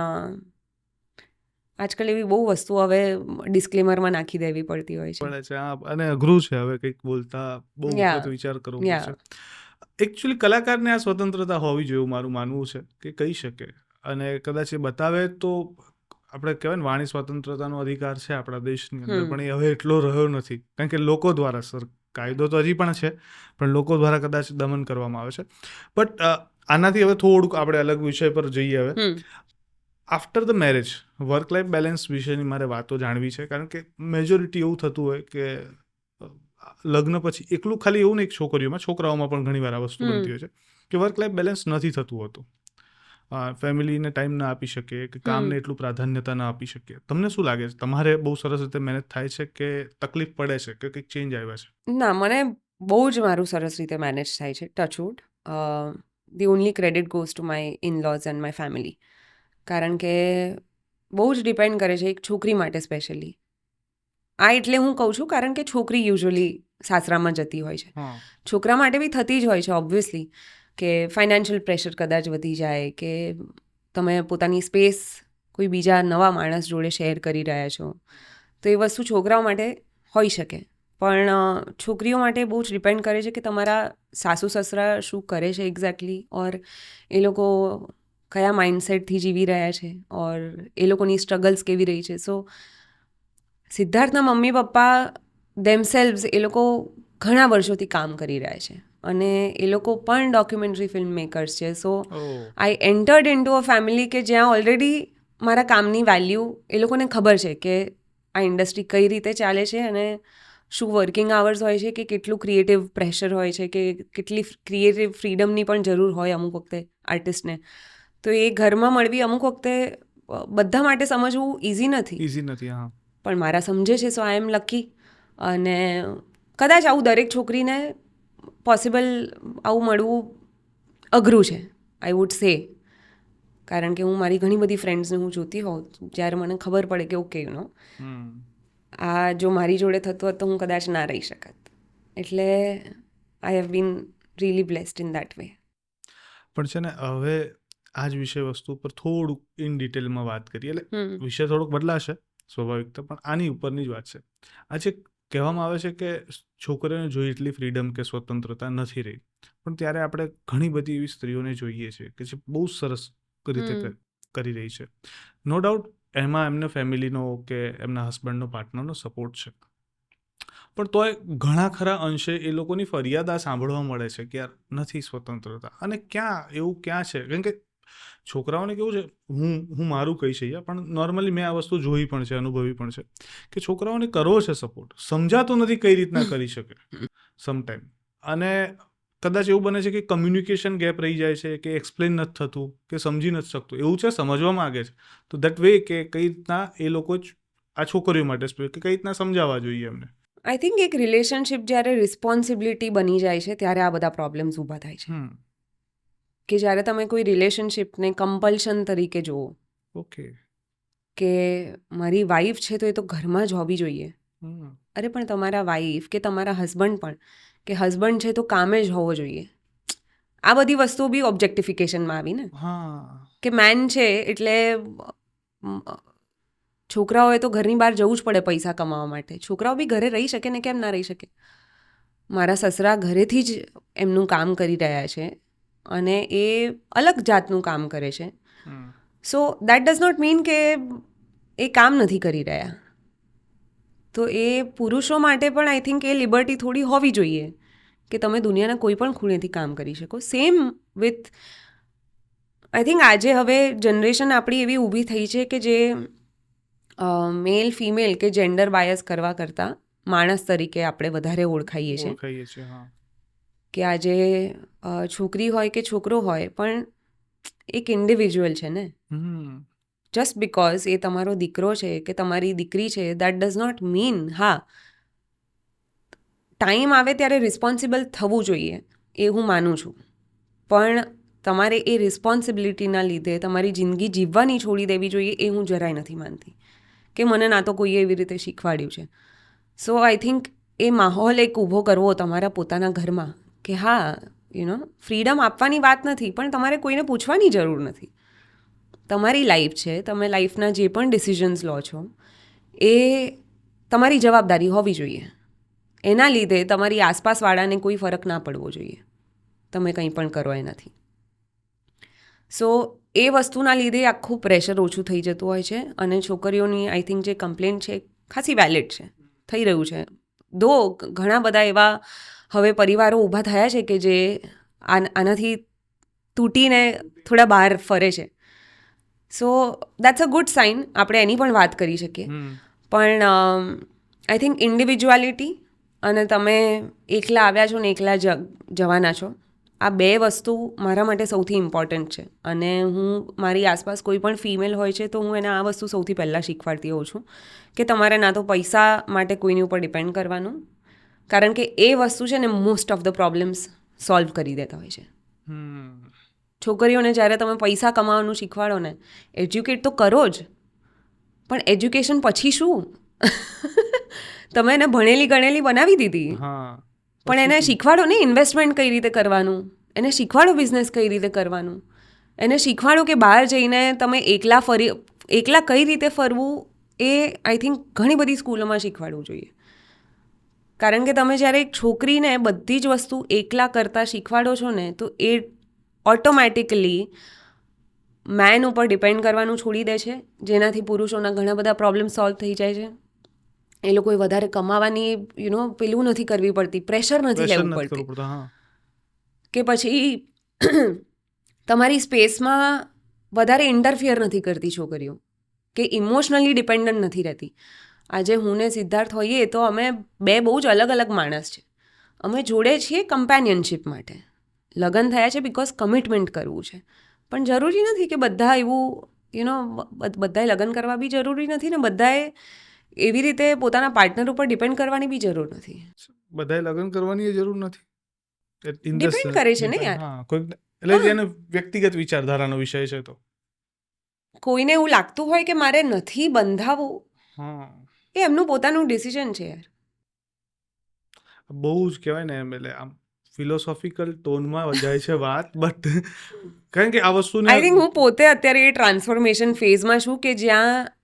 આજકાલ એવી બહુ વસ્તુ હવે ડિસ્ક્લેમરમાં નાખી દેવી પડતી હોય છે. અને અઘરું છે હવે કંઈક બોલતા, બહુ વિચાર કરવો પડશે. એકચ્યુઅલી કલાકારને આ સ્વતંત્રતા હોવી જોઈએ મારું માનવું છે, કે કહી શકે અને કદાચ એ બતાવે તો આપણે કહેવાય ને વાણી સ્વતંત્રતાનો અધિકાર છે આપણા દેશની અંદર, પણ એ હવે એટલો રહ્યો નથી. કારણ કે લોકો દ્વારા કાયદો તો હજી પણ છે, પણ લોકો દ્વારા કદાચ દમન કરવામાં આવે છે. બટ આનાથી હવે થોડુંક આપણે અલગ વિષય પર જઈએ. હવે after the marriage work life balance વિશેની મારે વાતો જાણવી છે. કારણ કે મેજોરિટી એવું થતું હોય કે લગ્ન પછી એકલું ખાલી એવું નહીં છોકરીઓમાં, છોકરાઓમાં પણ ઘણી વાર આ વસ્તુ બનતી હોય છે કે વર્ક લાઈફ બેલેન્સ નથી થતું હોતું. ફેમિલીને ટાઈમ ના આપી શકીએ કે કામને એટલું પ્રાધાન્યતા ના આપી શકીએ. તમને શું લાગે છે, તમારે બહુ સરસ રીતે મેનેજ થાય છે કે તકલીફ પડે છે કે કંઈક ચેન્જ આવ્યા છે? ના, મને બહુ જ મારું સરસ રીતે મેનેજ થાય છે, touchwood. The only credit goes to my in-lose and my family. કારણ કે બહુ જ ડિપેન્ડ કરે છે એક છોકરી માટે સ્પેશિયલી. આ એટલે હું કહું છું કારણ કે છોકરી યુઝ્યુઅલી સાસરામાં જતી હોય છે. છોકરા માટે બી થતી જ હોય છે ઓબ્વિયસલી, કે ફાઇનાન્શિયલ પ્રેશર કદાચ વધી જાય, કે તમે પોતાની સ્પેસ કોઈ બીજા નવા માણસ જોડે શેર કરી રહ્યા છો, તો એ વસ્તુ છોકરાઓ માટે હોઈ શકે. પણ છોકરીઓ માટે બહુ જ ડિપેન્ડ કરે છે કે તમારા સાસુ સસરા શું કરે છે એક્ઝેક્ટલી, ઓર એ લોકો કયા માઇન્ડસેટથી જીવી રહ્યા છે, ઓર એ લોકોની સ્ટ્રગલ્સ કેવી રહી છે. સો સિદ્ધાર્થના મમ્મી પપ્પા ધેમસેલ્વ્સ એ લોકો ઘણા વર્ષોથી કામ કરી રહ્યા છે અને એ લોકો પણ ડોક્યુમેન્ટરી ફિલ્મ મેકર્સ છે. So I entered in to a family કે જ્યાં ઓલરેડી મારા કામની વેલ્યુ એ લોકોને ખબર છે કે આ ઇન્ડસ્ટ્રી કઈ રીતે ચાલે છે અને શું વર્કિંગ આવર્સ હોય છે, કે કેટલું ક્રિએટિવ પ્રેશર હોય છે, કે કેટલી ક્રિએટિવ ફ્રીડમની પણ જરૂર હોય અમુક વખતે આર્ટિસ્ટને. તો એ ઘરમાં મળવી અમુક વખતે બધા માટે સમજવું ઇઝી નથી. હા. પણ મારા સમજે છે, સો આઈ એમ લકી. અને કદાચ આવું દરેક છોકરીને પોસિબલ આવું મળવું અઘરું છે, આઈ વુડ સે. કારણ કે હું મારી ઘણી બધી ફ્રેન્ડ્સને હું જોતી હોઉં, જ્યારે મને ખબર પડે કે ઓકે આ જો મારી જોડે થતું હોત તો હું કદાચ ના રહી શકત. એટલે I have been really blessed in that way. પણ છે ને, હવે આ જ વિષય વસ્તુ પર થોડુંક ઇન ડિટેલમાં વાત કરીએ. એટલે વિષય થોડોક બદલાશે સ્વાભાવિક, પણ આની ઉપરની જ વાત છે. આજે કહેવામાં આવે છે કે છોકરીઓને જોઈએ એટલી ફ્રીડમ કે સ્વતંત્રતા નથી રહી, પણ ત્યારે આપણે ઘણી બધી એવી સ્ત્રીઓને જોઈએ છીએ કે જે બહુ સરસ રીતે કરી રહી છે. નો ડાઉટ એમાં એમને ફેમિલીનો કે એમના હસબન્ડનો, પાર્ટનરનો સપોર્ટ છે, પણ તોય ઘણા ખરા અંશે એ લોકોની ફરિયાદ આ સાંભળવા મળે છે કે યાર નથી સ્વતંત્રતા. અને એવું ક્યાં છે? કારણ કે છોકરાઓને કેવું છે, હું મારું કહી શકીએ, પણ નોર્મલી મેં આ વસ્તુ જોઈ પણ છે, અનુભવી પણ છે કે છોકરાઓને કરવો છે સપોર્ટ, સમજાતો નથી કઈ રીતના કરી શકે સમટાઈમ. અને કદાચ એવું બને છે કે કમ્યુનિકેશન ગેપ રહી જાય છે, કે એક્સપ્લેન નથી થતું, કે સમજી નથી શકતું. એવું છે, સમજવા માગે છે, તો દેટ વે કે કઈ રીતના એ લોકો જ આ છોકરીઓ માટે કે કઈ રીતના સમજાવવા જોઈએ એમને. આઈ થિંક એક રિલેશનશિપ જ્યારે રિસ્પોન્સિબિલિટી બની જાય છે ત્યારે આ બધા પ્રોબ્લેમ્સ ઊભા થાય છે. કે જ્યારે તમે કોઈ રિલેશનશિપને કમ્પલ્શન તરીકે જુઓ, ઓકે, કે મારી વાઈફ છે તો એ તો ઘરમાં જ હોવી જોઈએ. અરે પણ તમારા વાઈફ કે તમારા હસબન્ડ પણ, કે હસબન્ડ છે તો કામે જ હોવો જોઈએ. આ બધી વસ્તુઓ બી ઓબ્જેક્ટિફિકેશનમાં આવી ને. કે મેન છે એટલે છોકરાઓએ તો ઘરની બહાર જવું જ પડે પૈસા કમાવા માટે. છોકરાઓ બી ઘરે રહી શકે ને, કેમ ના રહી શકે? મારા સસરા ઘરેથી જ એમનું કામ કરી રહ્યા છે અને એ અલગ જાતનું કામ કરે છે. So that does not mean કે એ કામ નથી કરી રહ્યા. તો એ પુરુષો માટે પણ આઈ થિંક એ લિબર્ટી થોડી હોવી જોઈએ કે તમે દુનિયાના કોઈ પણ ખૂણેથી કામ કરી શકો. સેમ વિથ, આઈ થિંક આજે હવે જનરેશન આપણી એવી ઊભી થઈ છે કે જે મેલ ફિમેલ કે જેન્ડર બાયસ કરવા કરતાં માણસ તરીકે આપણે વધારે ઓળખાઈએ છીએ. કે આજે છોકરી હોય કે છોકરો હોય પણ એક ઇન્ડિવિજ્યુઅલ છે ને. જસ્ટ બિકોઝ એ તમારો દીકરો છે કે તમારી દીકરી છે, દેટ ડઝ નોટ મીન, હા ટાઈમ આવે ત્યારે રિસ્પોન્સિબલ થવું જોઈએ, એ હું માનું છું. પણ તમારે એ રિસ્પોન્સિબિલિટીના લીધે તમારી જિંદગી જીવવાની છોડી દેવી જોઈએ, એ હું જરાય નથી માનતી. કે મને ના તો કોઈએ એવી રીતે શીખવાડ્યું છે. સો આઈ થિંક એ માહોલ એક ઊભો કરવો તમારા પોતાના ઘરમાં કે હા ફ્રીડમ આપવાની વાત નથી, પણ તમારે કોઈને પૂછવાની જરૂર નથી. તમારી લાઈફ છે, તમે લાઈફના જે પણ ડિસિઝન્સ લો છો એ તમારી જવાબદારી હોવી જોઈએ. એના લીધે તમારી આસપાસવાળાને કોઈ ફરક ના પડવો જોઈએ તમે કંઈ પણ કરો એનાથી. સો એ વસ્તુના લીધે આખું પ્રેશર ઓછું થઈ જતું હોય છે અને છોકરીઓની આઈ થિંક જે કમ્પ્લેન્ટ છે ખાસી વેલિડ છે, થઈ રહ્યું છે. દો ઘણા બધા એવા હવે પરિવારો ઊભા થયા છે કે જે આનાથી તૂટીને થોડા બહાર ફરે છે. So that's a good sign, આપણે એની પણ વાત કરી શકીએ. પણ આઈ થિંક ઇન્ડિવિજ્યુઆલિટી અને તમે એકલા આવ્યા છો ને એકલા જવાના છો, આ બે વસ્તુ મારા માટે સૌથી ઇમ્પોર્ટન્ટ છે. અને હું મારી આસપાસ કોઈ પણ ફિમેલ હોય છે તો હું એને આ વસ્તુ સૌથી પહેલાં શીખવાડતી હોઉં છું કે તમારે ના તો પૈસા માટે કોઈની ઉપર ડિપેન્ડ કરવાનું, કારણ કે એ વસ્તુ છે ને most of the problems solve કરી દેતા હોય છે. છોકરીઓને જ્યારે તમે પૈસા કમાવાનું શીખવાડો ને, એજ્યુકેટ તો કરો જ, પણ એજ્યુકેશન પછી શું? તમે એને ભણેલી ગણેલી બનાવી દીધી, પણ એને શીખવાડો ને ઇન્વેસ્ટમેન્ટ કઈ રીતે કરવાનું, એને શીખવાડો બિઝનેસ કઈ રીતે કરવાનું, એને શીખવાડો કે બહાર જઈને તમે એકલા કઈ રીતે ફરવું. એ આઈ થિંક ઘણી બધી સ્કૂલોમાં શીખવાડવું જોઈએ, કારણ કે તમે જ્યારે એક છોકરીને બધી જ વસ્તુ એકલા કરતાં શીખવાડો છો ને તો એ ઓટોમેટિકલી મેન ઉપર ડિપેન્ડ કરવાનું છોડી દે છે, જેનાથી પુરુષોના ઘણા બધા પ્રોબ્લેમ સોલ્વ થઈ જાય છે. એ લોકોએ વધારે કમાવાની પેલું નથી કરવી પડતી, પ્રેશર નથી લેવું પડતું, કે પછી તમારી સ્પેસમાં વધારે ઇન્ટરફિયર નથી કરતી છોકરીઓ, કે ઇમોશનલી ડિપેન્ડન્ટ નથી રહેતી. આજે હું ને સિદ્ધાર્થ હોઈએ તો અમે બે બહુ જ અલગ અલગ માણસ છે. અમે જોડે છીએ કમ્પેનિયનશિપ માટે, લગ્ન થયા છે બિકોઝ કમિટમેન્ટ કરવું છે, પણ જરૂરી નથી કે બધા એવું બધાએ લગ્ન કરવા બી જરૂરી નથી ને બધાએ એવી રીતે પોતાના પાર્ટનર ઉપર ડિપેન્ડ કરવાની બી જરૂર નથી. બધાએ લગ્ન કરવાની જરૂર નથી, ડિપેન્ડ કરે છે ને યાર. એટલે એનો વ્યક્તિગત વિચારધારાનો વિષય છે. તો કોઈને એવું લાગતું હોય કે મારે નથી બંધાવવું, એ એમનું પોતાનું ડિસિઝન છે યાર. બહુ જ કહેવાય ને એમ, એટલે આમ ફિલોસોફિકલ ટોનમાં જાય છે વાત, બટ કારણ કે આ વસ્તુને આઈ થિંક હું પોતે અત્યારે એ ટ્રાન્સફોર્મેશન ફેઝમાં છું કે જ્યાં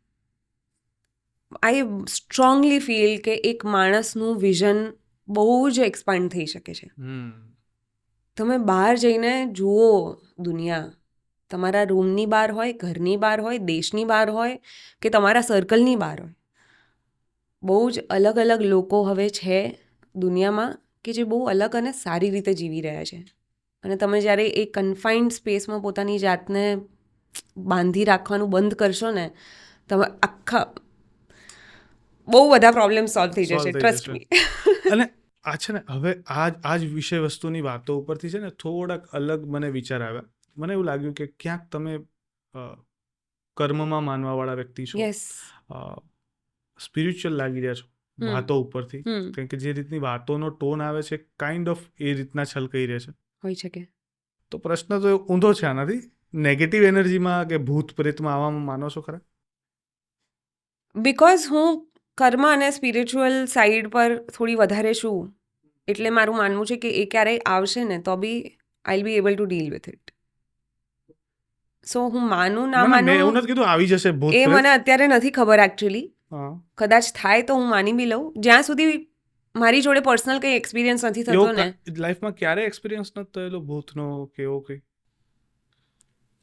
આઈ સ્ટ્રોંગલી ફીલ કે એક માણસનું વિઝન બહુ જ એક્સપાન્ડ થઈ શકે છે. તમે બહાર જઈને જુઓ દુનિયા, તમારા રૂમની બહાર હોય, ઘરની બહાર હોય, દેશની બહાર હોય કે તમારા સર્કલની બહાર હોય, બહુ જ અલગ અલગ લોકો હવે છે દુનિયામાં કે જે બહુ અલગ અને સારી રીતે જીવી રહ્યા છે. અને તમે જ્યારે એ કન્ફાઇન્ડ સ્પેસમાં પોતાની જાતને બાંધી રાખવાનું બંધ કરશો ને, તમે આખા બહુ બધા પ્રોબ્લેમ સોલ્વ થઈ જશે, ટ્રસ્ટ મી. અને આ છે ને, હવે આ જ વિષય વસ્તુની વાતો ઉપરથી છે ને થોડાક અલગ મને વિચાર આવ્યા. મને એવું લાગ્યું કે ક્યાંક તમે કર્મમાં માનવાવાળા વ્યક્તિ છો, યસ, સ્પિરિચ્યુઅલ લાગી રહ્યા છો વાતો ઉપરથી, કારણ કે જે રીતની વાતોનો ટોન આવે છે કાઇન્ડ ઓફ એ રીતના છલકાઈ રહે છે. હોઈ શકે. તો પ્રશ્ન તો ઊંધો છે આનાથી, નેગેટિવ એનર્જીમાં કે ભૂત પ્રેતમાં આવવામાં માનો છો ખરા? બિકોઝ હું કર્મ અને સ્પિરિચ્યુઅલ સાઈડ પર થોડી વધારે છું, એટલે મારું માનવું છે કે એ ક્યારેય આવશે ને તો be I be able to deal with it. So હું માનું ના મેં એવું માનું નથી કીધું આવી જશે ભૂત એ પ્રેત. મને અત્યારે નથી ખબર એકચ્યુઅલી. કદાચ થાય તો હું માની બી લઉં, જ્યાં સુધી મારી જોડે પર્સનલ કંઈ એક્સપિરિયન્સ નથી થતો ને. લાઈફમાં ક્યારે એક્સપિરિયન્સ નથી થયેલો ભૂતનો કે એવો કંઈ?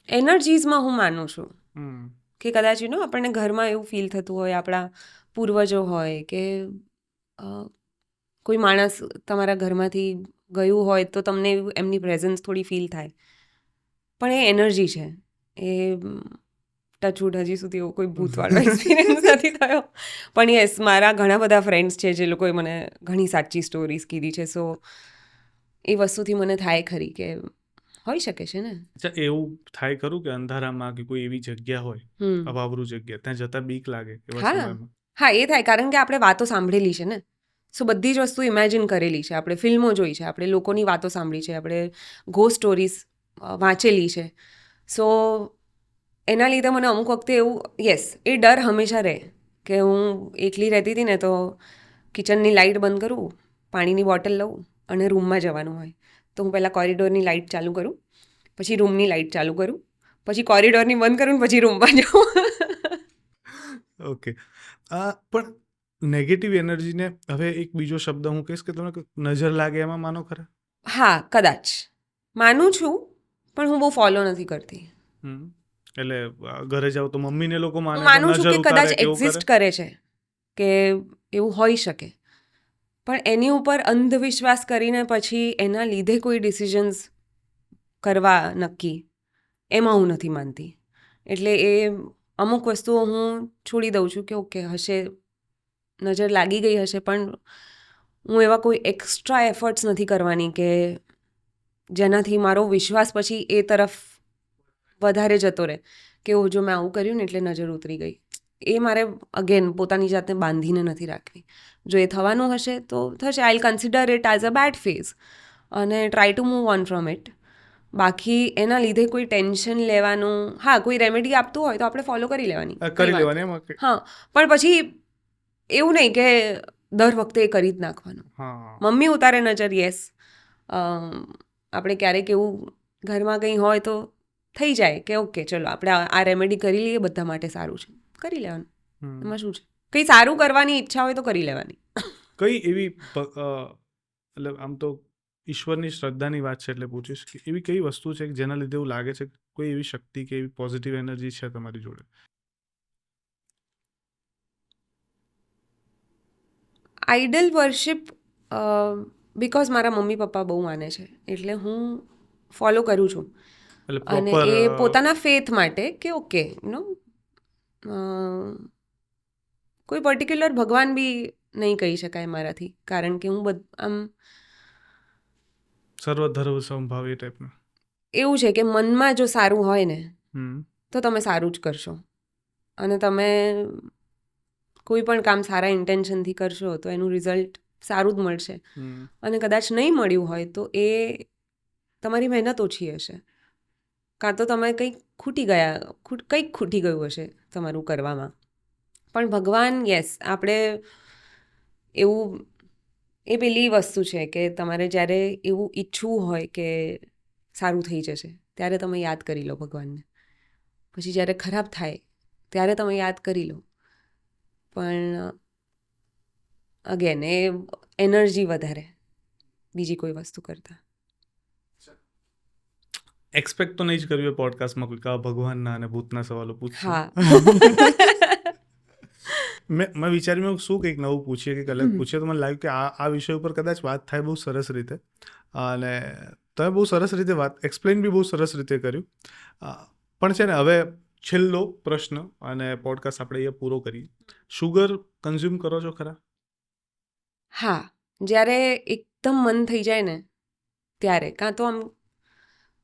એનર્જીઝમાં હું માનું છું કે કદાચ આપણને ઘરમાં એવું ફીલ થતું હોય, આપણા પૂર્વજો હોય કે કોઈ માણસ તમારા ઘરમાંથી ગયું હોય તો તમને એમની પ્રેઝન્સ થોડી ફીલ થાય, પણ એ એનર્જી છે. એ ટચવુડ હજી સુધી એવો કોઈ ભૂતવાળો એક્સપિરિયન્સ નથી થયો, પણ યસ, મારા ઘણા બધા ફ્રેન્ડ્સ છે જે લોકોએ મને ઘણી સાચી સ્ટોરીઝ કીધી છે. સો એ વસ્તુથી મને થાય ખરી કે હોઈ શકે છે ને. અચ્છા, એવું થાય ખરું કે અંધારામાં કે કોઈ એવી જગ્યા હોય, અવાવરું જગ્યા, ત્યાં જતા બીક લાગે? હા, એ થાય, કારણ કે આપણે વાતો સાંભળેલી છે ને. સો બધી જ વસ્તુ ઇમેજિન કરેલી છે, આપણે ફિલ્મો જોઈ છે, આપણે લોકોની વાતો સાંભળી છે, આપણે ઘોસ્ટ સ્ટોરીઝ વાંચેલી છે. સો એના લીધે મને અમુક વખતે એવું, યસ, એ ડર હંમેશા રહે કે હું એકલી રહેતી હતી ને તો કિચનની લાઇટ બંધ કરું, પાણીની બોટલ લઉં અને રૂમમાં જવાનું હોય તો હું પહેલાં કોરિડોરની લાઇટ ચાલુ કરું, પછી રૂમની લાઇટ ચાલુ કરું, પછી કોરિડોરની બંધ કરું ને પછી રૂમમાં જાઉં. ઓકે. પણ નેગેટિવ એનર્જીને હવે એક બીજો શબ્દ હું કહીશ કે તમને નજર લાગે એમાં માનો ખરા? હા, કદાચ માનું છું, પણ હું બહુ ફોલો નથી કરતી. એટલે ઘરે જાવ તો મમ્મીને લોકો માનું છું કે કદાચ એક્ઝિસ્ટ કરે છે, કે એવું હોઈ શકે, પણ એની ઉપર અંધવિશ્વાસ કરીને પછી એના લીધે કોઈ ડિસિઝન્સ કરવા નક્કી, એમાં હું નથી માનતી. એટલે એ અમુક વસ્તુઓ હું છોડી દઉં છું કે ઓકે, હશે, નજર લાગી ગઈ હશે, પણ હું એવા કોઈ એક્સ્ટ્રા એફર્ટ્સ નથી કરવાની કે જેનાથી મારો વિશ્વાસ પછી એ તરફ વધારે જતો રહે કે ઓ જો મેં આવું કર્યું ને એટલે નજર ઉતરી ગઈ. એ મારે અગેન પોતાની જાતને બાંધીને નથી રાખવી. જો એ થવાનું હશે તો થશે. I will consider it as a bad phase અને try to move on from it. બાકી એના લીધે કોઈ ટેન્શન લેવાનું, હા કોઈ રેમેડી આપતું હોય તો આપણે ફોલો કરી લેવાની, કરી લેવાની એમાં હા, પણ પછી એવું નહીં કે દર વખતે એ કરી જ નાખવાનું. હા મમ્મી ઉતારે નજર, યસ, આપણે ક્યારેક એવું ઘરમાં કંઈ હોય તો થઈ જાય કે ઓકે ચલો આપણે આ રેમેડી કરી લઈએ, બધા માટે સારું છે, કરી લેવાનું. એમાં શું છે? કંઈ સારું કરવાની ઈચ્છા હોય તો કરી લેવાની. કઈ એવી એટલે આમ તો ઈશ્વરની શ્રદ્ધાની વાત છે એટલે પૂછીશ કે એવી કઈ વસ્તુ છે કે જેના લીધે એવું લાગે છે કોઈ એવી શક્તિ કે એવી પોઝિટિવ એનર્જી છે તમારી જોડે? આઇડલ વર્શિપ બિકોઝ મારા મમ્મી પપ્પા બહુ માને છે એટલે હું ફોલો કરું છું. એટલે અને પ્રોપર એ પોતાના ફેથ માટે કે ઓકે નો કોઈ પર્ટિક્યુલર ભગવાન બી નહીં કહી શકાય મારાથી, કારણ કે હું આમ સર્વધર્મ સમભાવ એ ટાઈપનું. એવું છે કે મનમાં જો સારું હોય ને હમ તો તમે સારું જ કરશો, અને તમે કોઈ પણ કામ સારા ઇન્ટેન્શનથી કરશો તો એનું રિઝલ્ટ સારું જ મળશે. અને કદાચ નહીં મળ્યું હોય તો એ તમારી મહેનત ઓછી હશે, કાં તો તમે કંઈક કંઈક ખૂટી ગયું હશે તમારું કરવામાં. પણ ભગવાન, યસ, આપણે એવું એ પેલી વસ્તુ છે કે તમારે જ્યારે એવું ઈચ્છવું હોય કે સારું થઈ જશે ત્યારે તમે યાદ કરી લો ભગવાનને. પછી જ્યારે ખરાબ થાય ત્યારે તમે યાદ કરી લો. પણ અગેન એ એનર્જી વધારે બીજી કોઈ વસ્તુ કરતાં. એક્સપેક્ટ તો નહીં જ કર્યું પોડકાસ્ટમાં કોઈ આવા ભગવાનના અને ભૂતના સવાલો પૂછશે. હા. મેં વિચાર્યું શું કંઈક નવું પૂછીએ કે અલગ પૂછીએ, તો મને લાગ્યું કે આ વિષય ઉપર કદાચ વાત થાય બહુ સરસ રીતે, અને તમે બહુ સરસ રીતે વાત એક્સપ્લેન બી બહુ સરસ રીતે કર્યું. પણ છે ને હવે છેલ્લો પ્રશ્ન, અને પોડકાસ્ટ આપણે અહીંયા પૂરો કરીએ. શુગર કન્ઝ્યુમ કરો છો ખરા? હા, જ્યારે એકદમ મન થઈ જાય ને ત્યારે, કાં તો આમ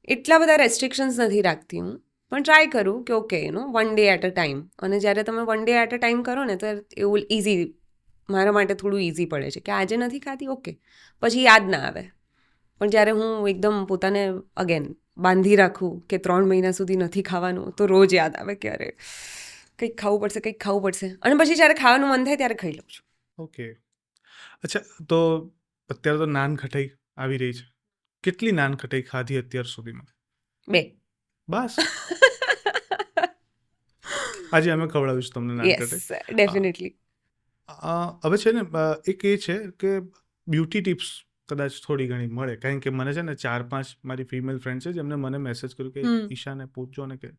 એટલા બધા રેસ્ટ્રિક્શન્સ નથી રાખતી હું, પણ ટ્રાય કરું કે okay one day at a time. અને જ્યારે તમે one day at a time કરો ને તો એવું ઇઝી, મારા માટે થોડું ઇઝી પડે છે કે આજે નથી ખાતી, ઓકે, પછી યાદ ના આવે. પણ જ્યારે હું એકદમ પોતાને અગેન બાંધી રાખું કે 3 મહિના સુધી નથી ખાવાનું, તો રોજ યાદ આવે કે અરે કંઈક ખાવું પડશે, કંઈક ખાવું પડશે. અને પછી જ્યારે ખાવાનું મન થાય ત્યારે ખાઈ લઉં છું. ઓકે, અચ્છા, તો અત્યારે તો નાન ખટાઈ આવી રહી છે. કેટલી નાન ખટાઈ ખાધી અત્યાર સુધીમાં? 2. બસ? આજે અમે ખવડાવીશું તમને નાન યસ, ખટાઈ. ડેફિનેટલી. હવે છે ને એક એ છે કે બ્યુટી ટિપ્સ કદાચ થોડી ઘણી મળે, કારણ કે મને છે ને 4-5 મારી ફિમેલ ફ્રેન્ડ છે જેમને મને મેસેજ કર્યું કે ઈશાને પૂછજો ને કે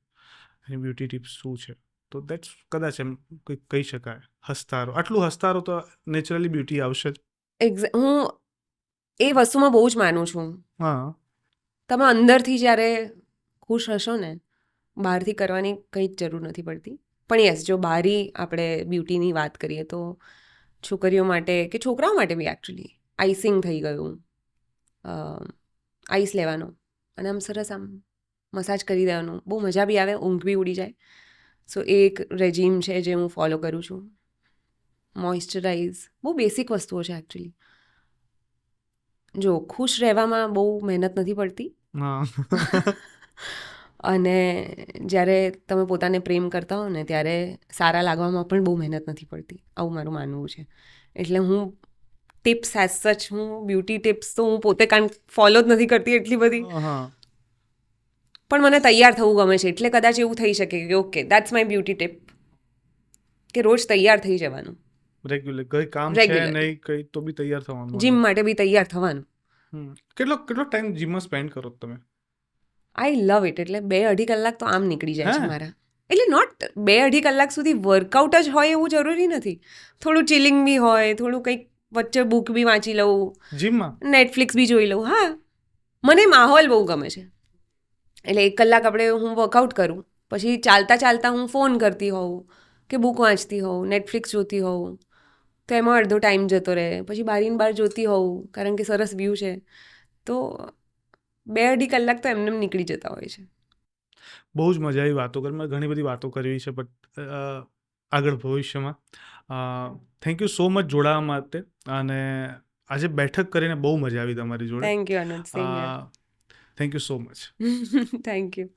એની બ્યુટી ટિપ્સ શું છે. તો દેટ્સ કદાચ એમ કંઈક કહી શકાય. હસ્તારો, આટલું હસ્તારો તો નેચરલી બ્યુટી આવશે જ. હું એ વસ્તુમાં બહુ જ માનું છું. હા, તમે અંદરથી જ્યારે ખુશ હશો ને, બહારથી કરવાની કંઈ જ જરૂર નથી પડતી. પણ યસ, જો બહારી આપણે બ્યુટીની વાત કરીએ તો છોકરીઓ માટે કે છોકરાઓ માટે બી એકચ્યુઅલી આઈસિંગ થઈ ગયું, આઈસ લેવાનો અને આમ સરસ આમ મસાજ કરી દેવાનું, બહુ મજા બી આવે, ઊંઘ બી ઉડી જાય. સો એ એક રેજીમ છે જે હું ફોલો કરું છું. મોઇશ્ચરાઇઝ, બહુ બેસિક વસ્તુઓ છે એકચ્યુઅલી. જો ખુશ રહેવામાં બહુ મહેનત નથી પડતી, હા. અને જ્યારે તમે પોતાને પ્રેમ કરતા હો ને ત્યારે સારા લાગવામાં પણ બહુ મહેનત નથી પડતી, આવું મારું માનવું છે. એટલે હું ટિપ્સ એઝ સચ, હું બ્યુટી ટિપ્સ તો હું પોતે ફોલો જ નથી કરતી એટલી બધી, હા, પણ મને તૈયાર થવું ગમે છે. એટલે કદાચ એવું થઈ શકે કે okay that's my beauty tip, કે રોજ તૈયાર થઈ જવાનું. રેગ્યુલર કઈ કામ છે Regular. નહીં કઈ તો બી તૈયાર થવાનું. જીમ માટે બી તૈયાર થવાનું. કેટલો ટાઈમ જીમમાં સ્પેન્ડ કરો તમે? આઈ લવ ઇટ. એટલે 2-2.5 કલાક તો આમ નીકળી જાય છે હે? મારા. એટલે નોટ 2-2.5 કલાક સુધી વર્કઆઉટ જ હોય એવું જરૂરી નથી. થોડું ચિલિંગ બી હોય, થોડું કંઈક વચ્ચે બુક બી વાંચી લઉં, જીમમાં? નેટફ્લિક્સ બી જોઈ લઉં. હા, મને માહોલ બહુ ગમે છે. એટલે 1 કલાક હું વર્કઆઉટ કરું, પછી ચાલતા ચાલતા હું ફોન કરતી હોઉં કે બુક વાંચતી હોઉં, નેટફ્લિક્સ જોતી હોઉં, તો એમાં અડધો ટાઈમ જતો રહે, પછી બારીને બાર જોતી હોઉં કારણ કે સરસ વ્યૂ છે, તો 2-2.5 કલાક તો એમને એમ નીકળી જતા હોય છે. બહુ જ મજા આવી વાતો કરી, મેં ઘણી બધી વાતો કરવી છે, બટ આગળ ભવિષ્યમાં થેન્ક યુ સો મચ જોડાવા માટે, અને આજે બેઠક કરીને બહુ મજા આવી તમારી જોડે. Thank you Anant, same here. Thank you so much. Thank you.